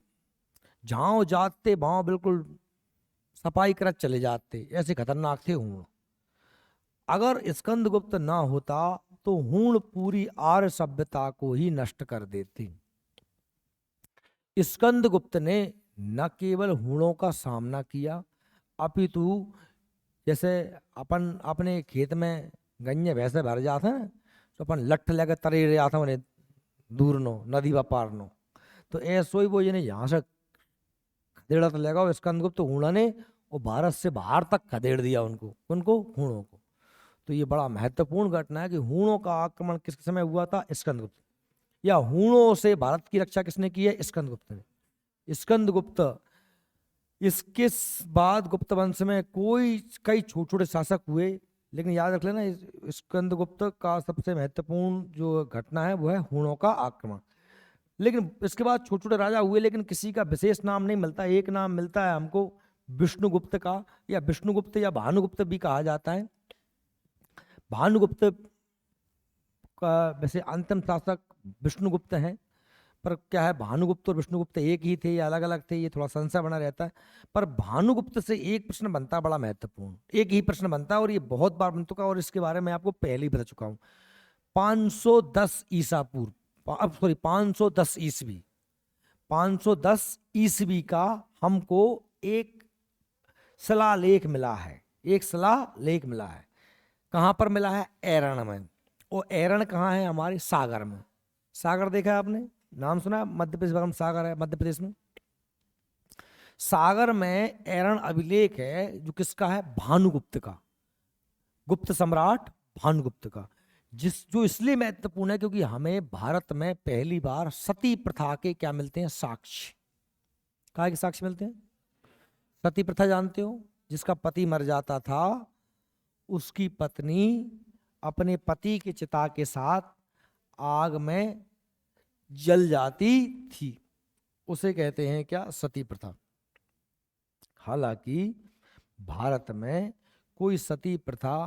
जहां जाते वहां बिल्कुल सफाई कर चले जाते, ऐसे खतरनाक थे हूण। अगर स्कंदगुप्त ना होता तो हूण पूरी आर्य सभ्यता को ही नष्ट कर देते। स्कंदगुप्त ने न केवल हूणों का सामना किया, अपितु जैसे अपन अपने खेत में गन्ने भैंसे भर जाते हैं तो अपन लठ लेकर तरे रहे जाते उन्हें दूर नो नदी व पार नो, तो ऐसो ही वो जिन्हें यहाँ से खदेड़ा लेगा और स्कंदगुप्त हूणा ने वो भारत से बाहर तक खदेड़ दिया उनको हूणों को। तो ये बड़ा महत्वपूर्ण घटना है कि हूणों का आक्रमण किस समय हुआ था? स्कंदगुप्त। या हूणों से भारत की रक्षा किसने की है? स्कंदगुप्त ने। स्कंदगुप्त, इसके बाद गुप्त वंश में कई छोटे छोटे शासक हुए, लेकिन याद रख लेना स्कंदगुप्त का सबसे महत्वपूर्ण जो घटना है वो है हूणों का आक्रमण। लेकिन इसके बाद छोटे छोटे राजा हुए, लेकिन किसी का विशेष नाम नहीं मिलता। एक नाम मिलता है हमको विष्णुगुप्त का, या विष्णुगुप्त या भानुगुप्त भी कहा जाता है। भानुगुप्त का वैसे अंतिम शासक विष्णुगुप्त हैं, पर क्या है, भानुगुप्त और विष्णुगुप्त एक ही थे या अलग अलग थे, ये थोड़ा संशय बना रहता है। पर भानुगुप्त से एक प्रश्न बनता है बड़ा महत्वपूर्ण, एक ही प्रश्न बनता है और ये बहुत बार बन चुका है, और इसके बारे में आपको पहले ही बता चुका हूं। 510 ईसा पूर्व, अब सॉरी 510 ईस्वी, 510 ईस्वी का हमको एक शिलालेख मिला है, एक शिलालेख मिला है। कहाँ पर मिला है? एरण में। और एरण कहाँ है? हमारे सागर में। सागर देखा है आपने? नाम सुना? मध्य प्रदेश सागर है मध्य प्रदेश में। सागर में एरण अभिलेख है जो किसका है? भानुगुप्त का। गुप्त सम्राट भानुगुप्त का, जो इसलिए महत्वपूर्ण है क्योंकि हमें भारत में पहली बार सती प्रथा के क्या मिलते हैं, साक्ष्य। कहा के साक्ष्य मिलते हैं? सती प्रथा जानते हो, जिसका पति मर जाता था, उसकी पत्नी अपने पति के चिता के साथ आग में जल जाती थी, उसे कहते हैं क्या, सती प्रथा। हालांकि भारत में कोई सती प्रथा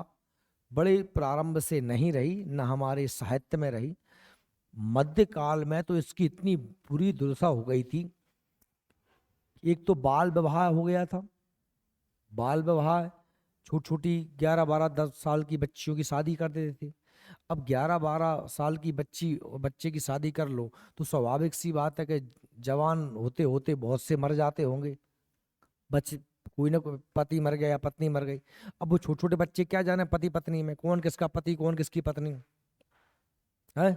बड़े प्रारंभ से नहीं रही, न हमारे साहित्य में रही। मध्यकाल में तो इसकी इतनी बुरी दुर्दशा हो गई थी। एक तो बाल विवाह हो गया था, बाल विवाह, छोटी छोटी 11-12-10 साल की बच्चियों की शादी कर देते थे। अब 11-12 साल की बच्चे की शादी कर लो तो स्वाभाविक सी बात है कि जवान होते होते बहुत से मर जाते होंगे बच्चे, कोई ना कोई पति मर गया या पत्नी मर गई। अब वो छोटे छोटे बच्चे क्या जाने पति पत्नी में कौन किसका पति कौन किसकी पत्नी है।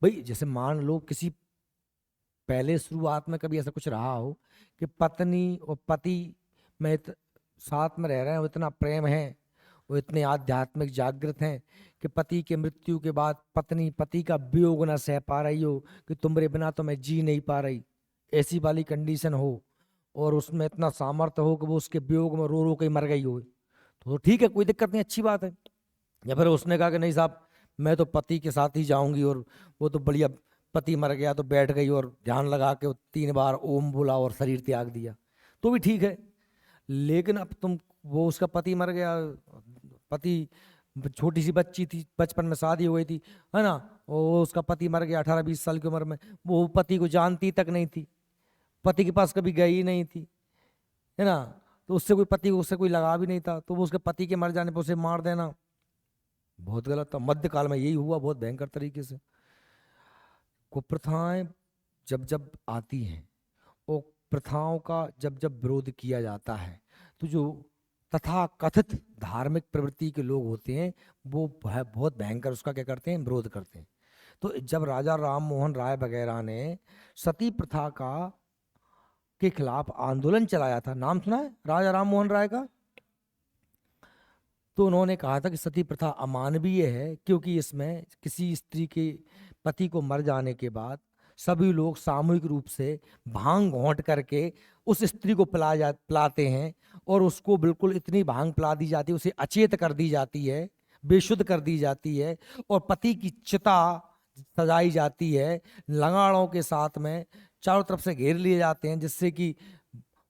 भाई जैसे मान लो किसी पहले शुरुआत में कभी ऐसा कुछ रहा हो कि पत्नी और पति में साथ में रह रहे हैं, वो इतना प्रेम है, वो इतने आध्यात्मिक जागृत हैं कि पति के मृत्यु के बाद पत्नी पति का वियोग न सह पा रही हो कि तुम्हारे बिना तो मैं जी नहीं पा रही, ऐसी वाली कंडीशन हो, और उसमें इतना सामर्थ्य हो कि वो उसके वियोग में रो रो के मर गई हो, तो ठीक है, कोई दिक्कत नहीं, अच्छी बात है। या फिर उसने कहा कि नहीं साहब मैं तो पति के साथ ही जाऊंगी, और वो तो बढ़िया, पति मर गया तो बैठ गई और ध्यान लगा के 3 बार ओम बोला और शरीर त्याग दिया, तो भी ठीक है। लेकिन अब तुम, वो उसका पति मर गया, पति, छोटी सी बच्ची थी, बचपन में शादी हो गई थी, है ना, वो उसका पति मर गया 18-20 साल की उम्र में, वो पति को जानती तक नहीं थी, पति के पास कभी गई नहीं थी, है ना, तो उससे कोई पति को उससे कोई लगाव भी नहीं था, तो वो उसके पति के मर जाने पर उसे मार देना बहुत गलत था। मध्यकाल में यही हुआ बहुत भयंकर तरीके से। कुप्रथाएं जब जब आती हैं और प्रथाओं का जब जब विरोध किया जाता है, तो जो तथा कथित धार्मिक प्रवृत्ति के लोग होते हैं वो बहुत भयंकर उसका क्या करते हैं, विरोध करते हैं। तो जब राजा राम मोहन राय वगैरह ने सती प्रथा का के खिलाफ आंदोलन चलाया था, नाम सुना है राजा राम मोहन राय का, तो उन्होंने कहा था कि सती प्रथा अमानवीय है क्योंकि इसमें किसी स्त्री के पति को मर जाने के बाद सभी लोग सामूहिक रूप से भांग घोंट करके उस स्त्री को पिलाते हैं, और उसको बिल्कुल इतनी भांग पिला दी जाती है, उसे अचेत कर दी जाती है, बेशुद्ध कर दी जाती है, और पति की चिता सजाई जाती है, लंगाड़ों के साथ में चारों तरफ से घेर लिए जाते हैं, जिससे कि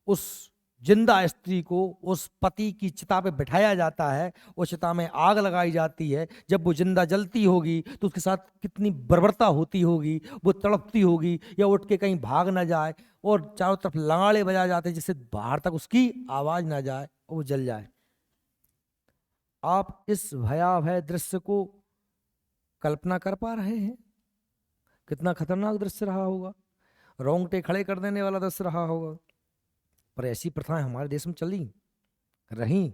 उस जिंदा स्त्री को उस पति की चिता पे बिठाया जाता है, उस चिता में आग लगाई जाती है। जब वो जिंदा जलती होगी तो उसके साथ कितनी बर्बरता होती होगी, वो तड़पती होगी या उठ के कहीं भाग ना जाए, और चारों तरफ लंगाड़े बजाए जाते हैं जिससे बाहर तक उसकी आवाज ना जाए और वो जल जाए। आप इस भयावह दृश्य को कल्पना कर पा रहे हैं? कितना खतरनाक दृश्य रहा होगा, रोंगटे खड़े कर देने वाला दृश्य रहा होगा। पर ऐसी प्रथाएं हमारे देश में चली रही।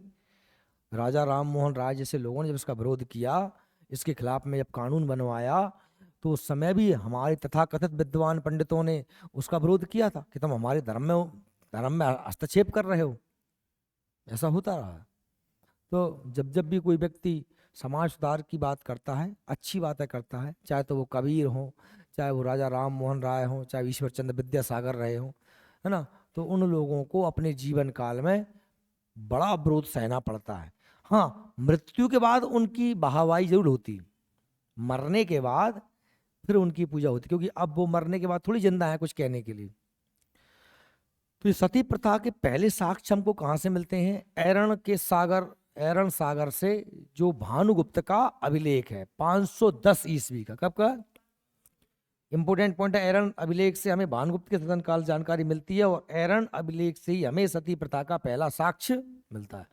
राजा राम मोहन राय जैसे लोगों ने जब इसका विरोध किया, इसके खिलाफ में जब कानून बनवाया, तो उस समय भी हमारे तथाकथित विद्वान पंडितों ने उसका विरोध किया था कि तुम हमारे धर्म में हस्तक्षेप कर रहे हो। ऐसा होता रहा। तो जब जब भी कोई व्यक्ति समाज सुधार की बात करता है, अच्छी बातें करता है, चाहे तो वो कबीर हो, चाहे वो राजा राम मोहन राय हो, चाहे ईश्वर चंद्र विद्यासागर रहे हो, है ना, तो उन लोगों को अपने जीवन काल में बड़ा विरोध सहना पड़ता है। हाँ, मृत्यु के बाद उनकी वाहवाही जरूर होती, मरने के बाद फिर उनकी पूजा होती, क्योंकि अब वो मरने के बाद थोड़ी जिंदा है कुछ कहने के लिए। तो ये सती प्रथा के पहले साक्ष्य हमको कहाँ से मिलते हैं? एरण सागर से, जो भानुगुप्त का अभिलेख है 510 ईस्वी का। कब का? इंपोर्टेंट पॉइंट है, एरण अभिलेख से हमें भानुगुप्त के शासन काल जानकारी मिलती है, और एरण अभिलेख से ही हमें सती प्रथा का पहला साक्ष्य मिलता है।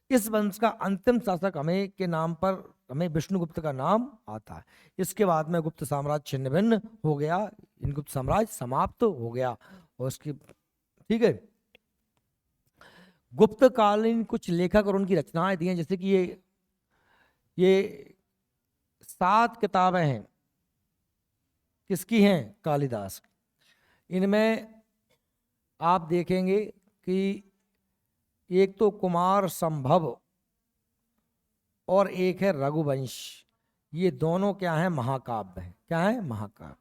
इस वंश का अंतिम शासक हमें के नाम पर हमें विष्णुगुप्त का नाम आता है। इसके बाद में गुप्त साम्राज्य छिन्न भिन्न हो गया, इन गुप्त साम्राज्य समाप्त हो गया। और उसकी, ठीक है, गुप्त कालीन कुछ लेखक और उनकी रचनाएं दी हैं, जैसे कि ये 7 किताबें हैं, किसकी हैं? कालिदास की। इनमें आप देखेंगे कि एक तो कुमार संभव और एक है रघुवंश। ये दोनों क्या है? महाकाव्य है। क्या है? महाकाव्य।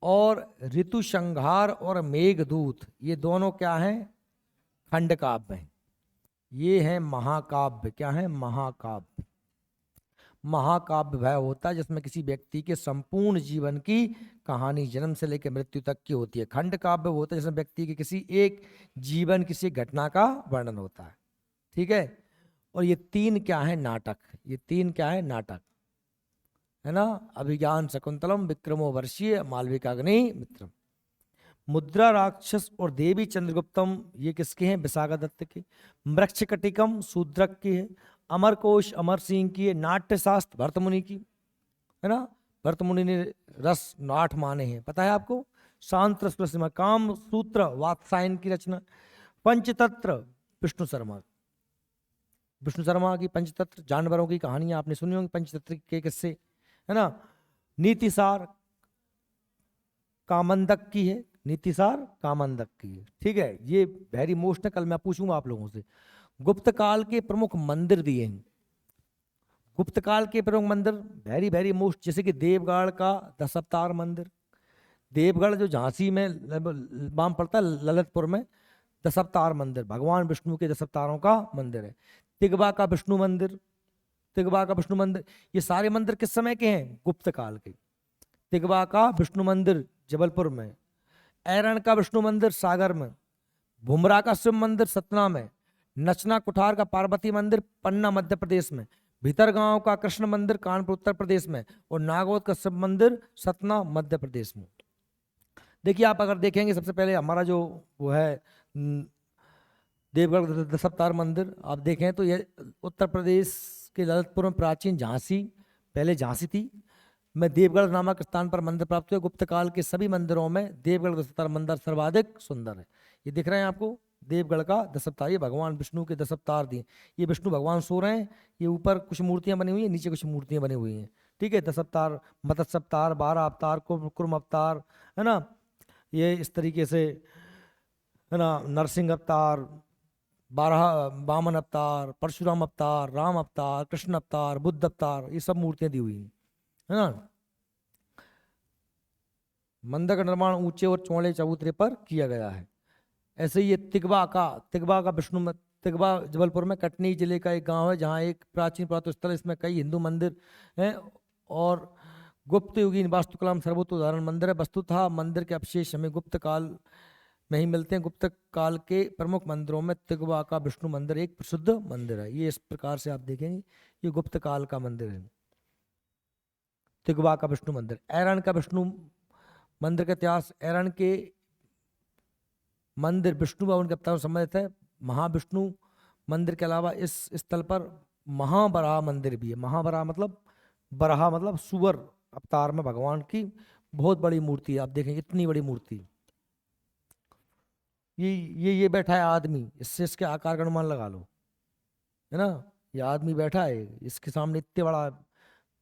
और ऋतु संहार और मेघदूत ये दोनों क्या है? खंड काव्य हैं। ये है महाकाव्य। क्या है? महाकाव्य। महाकाव्य वह होता है जिसमें किसी व्यक्ति के संपूर्ण जीवन की कहानी जन्म से लेकर मृत्यु तक की होती है। खंड काव्य वो होता है जिसमें व्यक्ति के किसी एक जीवन, किसी घटना का वर्णन होता है। ठीक है। और ये तीन क्या है? नाटक। ये तीन क्या है? नाटक है ना। अभिज्ञान शकुंतलम, विक्रमो वर्षीय, मालविकाग्नि मित्रम। मुद्रा राक्षस और देवी चंद्रगुप्तम ये किसके हैं? विशाखादत्त के। मृक्षकटिकम शूद्रक की है। अमरकोश अमर सिंह की है। नाट्य शास्त्र भरतमुनि की है ना। भरतमुनि ने रस 8 माने हैं, पता है आपको। शांत रस प्रसिमा काम सूत्र वात्सायन की रचना। पंचतंत्र विष्णु शर्मा। विष्णु शर्मा की पंचतंत्र, जानवरों की कहानियां आपने सुनी होंगी पंचतंत्र के किस्से, है ना। नीतिसार कामंदक की है। नीतिसार कामंदक की है। ठीक है। ये वेरी मोस्ट है, कल मैं पूछूंगा आप लोगों से। गुप्त काल के प्रमुख मंदिर दिए हैं। गुप्त काल के प्रमुख मंदिर वेरी वेरी मोस्ट, जैसे कि देवगढ़ का दशावतार मंदिर। देवगढ़ जो झांसी में नाम पड़ता है, ललितपुर में दशावतार मंदिर, भगवान विष्णु के दशावतारों का मंदिर है। तिगवा का विष्णु मंदिर। तिगवा का विष्णु मंदिर, ये सारे मंदिर किस समय के हैं? गुप्त काल के। तिगवा का विष्णु मंदिर जबलपुर में। ऐरण का विष्णु मंदिर सागर में। भुमरा का शिव मंदिर सतना में। नचना कुठार का पार्वती मंदिर पन्ना मध्य प्रदेश में। भीतरगांव का कृष्ण मंदिर कानपुर उत्तर प्रदेश में। और नागौद का शिव मंदिर सतना मध्य प्रदेश में। देखिए आप अगर देखेंगे, सबसे पहले हमारा जो वो है देवगढ़ दशावतार मंदिर आप देखें तो ये उत्तर प्रदेश के ललितपुर में प्राचीन झांसी, पहले झांसी थी, में देवगढ़ नामक स्थान पर मंदिर प्राप्त हुए। गुप्त काल के सभी मंदिरों में देवगढ़ दशावतार मंदिर सर्वाधिक सुंदर है। ये दिख रहे हैं आपको, देवगढ़ का दशावतार। ये भगवान विष्णु के दशावतार दिए। ये विष्णु भगवान सो रहे हैं, ये ऊपर कुछ मूर्तियां बनी हुई हैं, नीचे कुछ मूर्तियां बनी हुई हैं। ठीक है। दशावतार, मत्स्य अवतार, 12 अवतार, कुर्म अवतार, है ना। ये इस तरीके से, है ना, नरसिंह अवतार, 12 वामन अवतार, परशुराम अवतार, राम अवतार, कृष्ण अवतार, बुद्ध अवतार, ये सब मूर्तियां दी हुई हैं, है ना। मंदिर का निर्माण ऊंचे और चौड़े चबूतरे पर किया गया है। ऐसे ही ये तिगवा का विष्णु तिगवा जबलपुर में कटनी जिले का एक गांव है, जहाँ एक प्राचीन पुरातन स्थल, इसमें कई हिंदू मंदिर हैं और गुप्त युगीन वास्तुकला में सर्वोत्तम उदाहरण मंदिर है। वस्तुतः मंदिर के अवशेष हमें गुप्त काल में ही मिलते हैं। गुप्त काल के प्रमुख मंदिरों में तिगवा का विष्णु मंदिर एक प्रसिद्ध मंदिर है। ये इस प्रकार से आप देखेंगे, ये गुप्त काल का मंदिर है, तिगवा का विष्णु मंदिर। ऐरण का विष्णु मंदिर का इतिहास। ऐरण के मंदिर विष्णु भवन के अवतार से संबंधित है। महाविष्णु मंदिर के अलावा इस स्थल पर महावराह मंदिर भी है। महावराह मतलब, बराह मतलब सुअर अवतार में भगवान की बहुत बड़ी मूर्ति है। आप देखेंगे इतनी बड़ी मूर्ति। ये बैठा है आदमी, इससे इसके आकार का अनुमान लगा लो, है ना। ये आदमी बैठा है, इसके सामने इतने बड़ा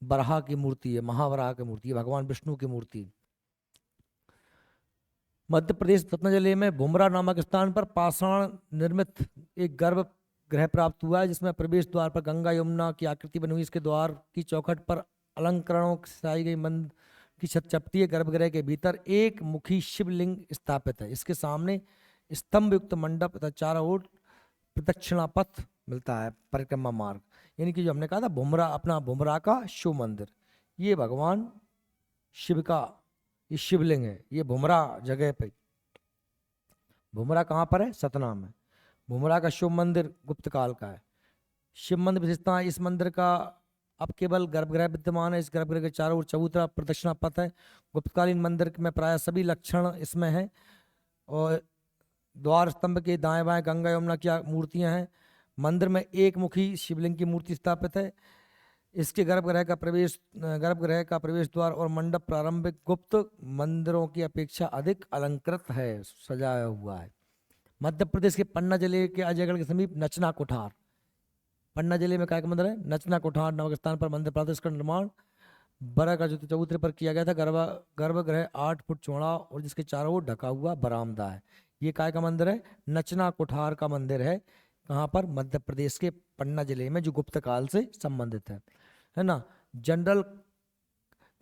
बराह की मूर्ति है, महावराह की मूर्ति है, भगवान विष्णु की मूर्ति। मध्य प्रदेश सतना जिले में भुमरा नामक स्थान पर पाषाण निर्मित एक गर्भगृह प्राप्त हुआ है, जिसमें प्रवेश द्वार पर गंगा यमुना की आकृति बनी हुई। इसके द्वार की चौखट पर अलंकरणों से आई गई मंद की छत चपटी है। गर्भगृह के भीतर एक मुखी शिवलिंग स्थापित है। इसके सामने स्तंभ युक्त मंडप तथा चारों ओर प्रदक्षिणा पथ मिलता है, परिक्रमा मार्ग। यानी कि जो हमने कहा था भुमरा, अपना भुमरा का शिव मंदिर, ये भगवान शिव का ये शिवलिंग है। ये भुमरा जगह पे, भुमरा कहाँ पर है? सतना में। भुमरा का शिव मंदिर गुप्त काल का है। शिव मंदिर विशेषता, इस मंदिर का अब केवल गर्भगृह विद्यमान है। इस गर्भगृह के चारों ओर चबूतरा प्रदक्षिणा पथ है। गुप्तकालीन मंदिर में प्राय सभी लक्षण इसमें है। और द्वार स्तंभ के दाएं बाएं गंगा यमुना की मूर्तियां हैं। मंदिर में एक मुखी शिवलिंग की मूर्ति स्थापित है। इसके गर्भगृह का प्रवेश द्वार और मंडप प्रारंभिक गुप्त मंदिरों की अपेक्षा अधिक अलंकृत है, सजाया हुआ है। मध्य प्रदेश के पन्ना जिले के अजयगढ़ के समीप नचना कोठार, पन्ना जिले में क्या मंदिर है? नचना कोठार नामक स्थान पर मंदिर प्राप्त। इसका निर्माण बरा का चबूतरे पर किया गया था। गर्भगृह 8 फुट चौड़ा और जिसके चारों ओर ढका हुआ बरामदा है। ये काय का मंदिर है? नचना कोठार का मंदिर है। कहाँ पर? मध्य प्रदेश के पन्ना जिले में, जो गुप्त काल से संबंधित है ना। जनरल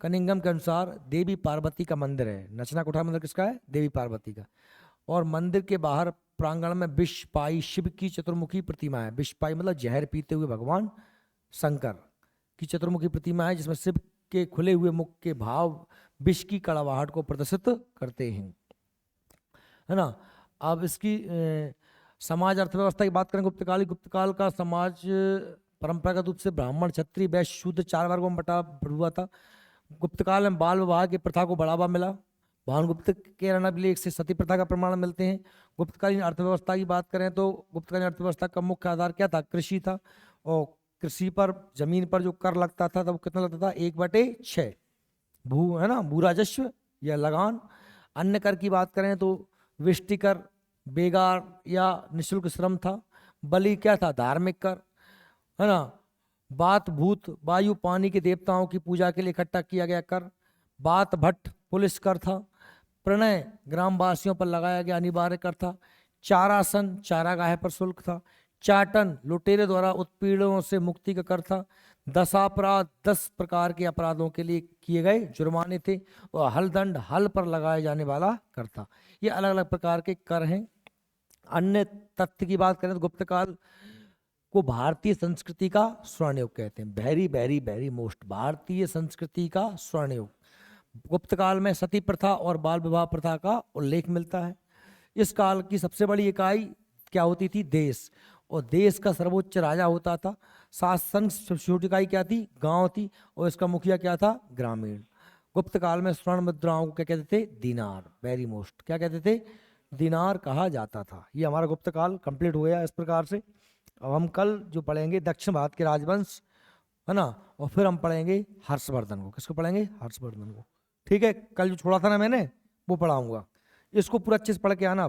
कनिंगम के अनुसार देवी पार्वती का मंदिर है। नचना कोठार मंदिर किसका है? देवी पार्वती का। और मंदिर के बाहर प्रांगण में विषपाई शिव की चतुर्मुखी प्रतिमा है। विषपाई मतलब जहर पीते हुए भगवान शंकर की चतुर्मुखी प्रतिमा है, जिसमें शिव के खुले हुए मुख के भाव विष की कड़वाहट को प्रदर्शित करते हैं, है ना। अब इसकी समाज अर्थव्यवस्था की बात करें गुप्त काल का समाज परंपरागत रूप से ब्राह्मण, क्षत्रिय, वैश्य, शूद्र 4 वर्गों में बटा हुआ था। गुप्त काल में बाल विवाह की प्रथा को बढ़ावा मिला। भानुगुप्त के रणभिलेख से सती प्रथा का प्रमाण मिलते हैं। गुप्तकालीन अर्थव्यवस्था की बात करें तो गुप्तकालीन अर्थव्यवस्था का मुख्य आधार क्या था? कृषि था। और कृषि पर, जमीन पर जो कर लगता था, तब कितना लगता था? 1/6 भू, है ना, भू राजस्व या लगान। अन्य कर की बात करें तो विष्टि कर, बेगार या निःशुल्क श्रम था। बलि क्या था? धार्मिक कर, है ना। बात भूत, वायु, पानी के देवताओं की पूजा के लिए इकट्ठा किया गया कर। बात भट्ट पुलिस कर था। प्रणय ग्रामवासियों पर लगाया गया अनिवार्य कर था। चारासन चारागाह पर शुल्क था। चाटन लुटेरे द्वारा उत्पीड़नों से मुक्ति का कर था। दशापराध 10 प्रकार के अपराधों के लिए किए गए जुर्माने थे। और हलदंड हल पर लगाया जाने वाला कर था। ये अलग अलग प्रकार के कर हैं। अन्य तथ्य की बात करें तो गुप्त काल को भारतीय संस्कृति का स्वर्णयुग कहते हैं। वेरी वेरी वेरी मोस्ट, भारतीय संस्कृति का स्वर्णयुग। गुप्त काल में सती प्रथा और बाल विवाह प्रथा का उल्लेख मिलता है। इस काल की सबसे बड़ी इकाई क्या होती थी? देश। और देश का सर्वोच्च राजा होता था। शासन छोटी इकाई क्या थी? गांव थी। और इसका मुखिया क्या था? ग्रामीण। गुप्त काल में स्वर्ण मुद्राओं को क्या कहते थे? दीनार। वेरी मोस्ट, क्या कहते थे? दीनार कहा जाता था। ये हमारा गुप्त काल कंप्लीट हो गया इस प्रकार से। अब हम कल जो पढ़ेंगे दक्षिण भारत के राजवंश, है ना। और फिर हम पढ़ेंगे हर्षवर्धन को। किसको पढ़ेंगे? हर्षवर्धन को। ठीक है, कल जो छोड़ा था ना मैंने, वो पढ़ाऊंगा। इसको पूरा अच्छे से पढ़ के आना।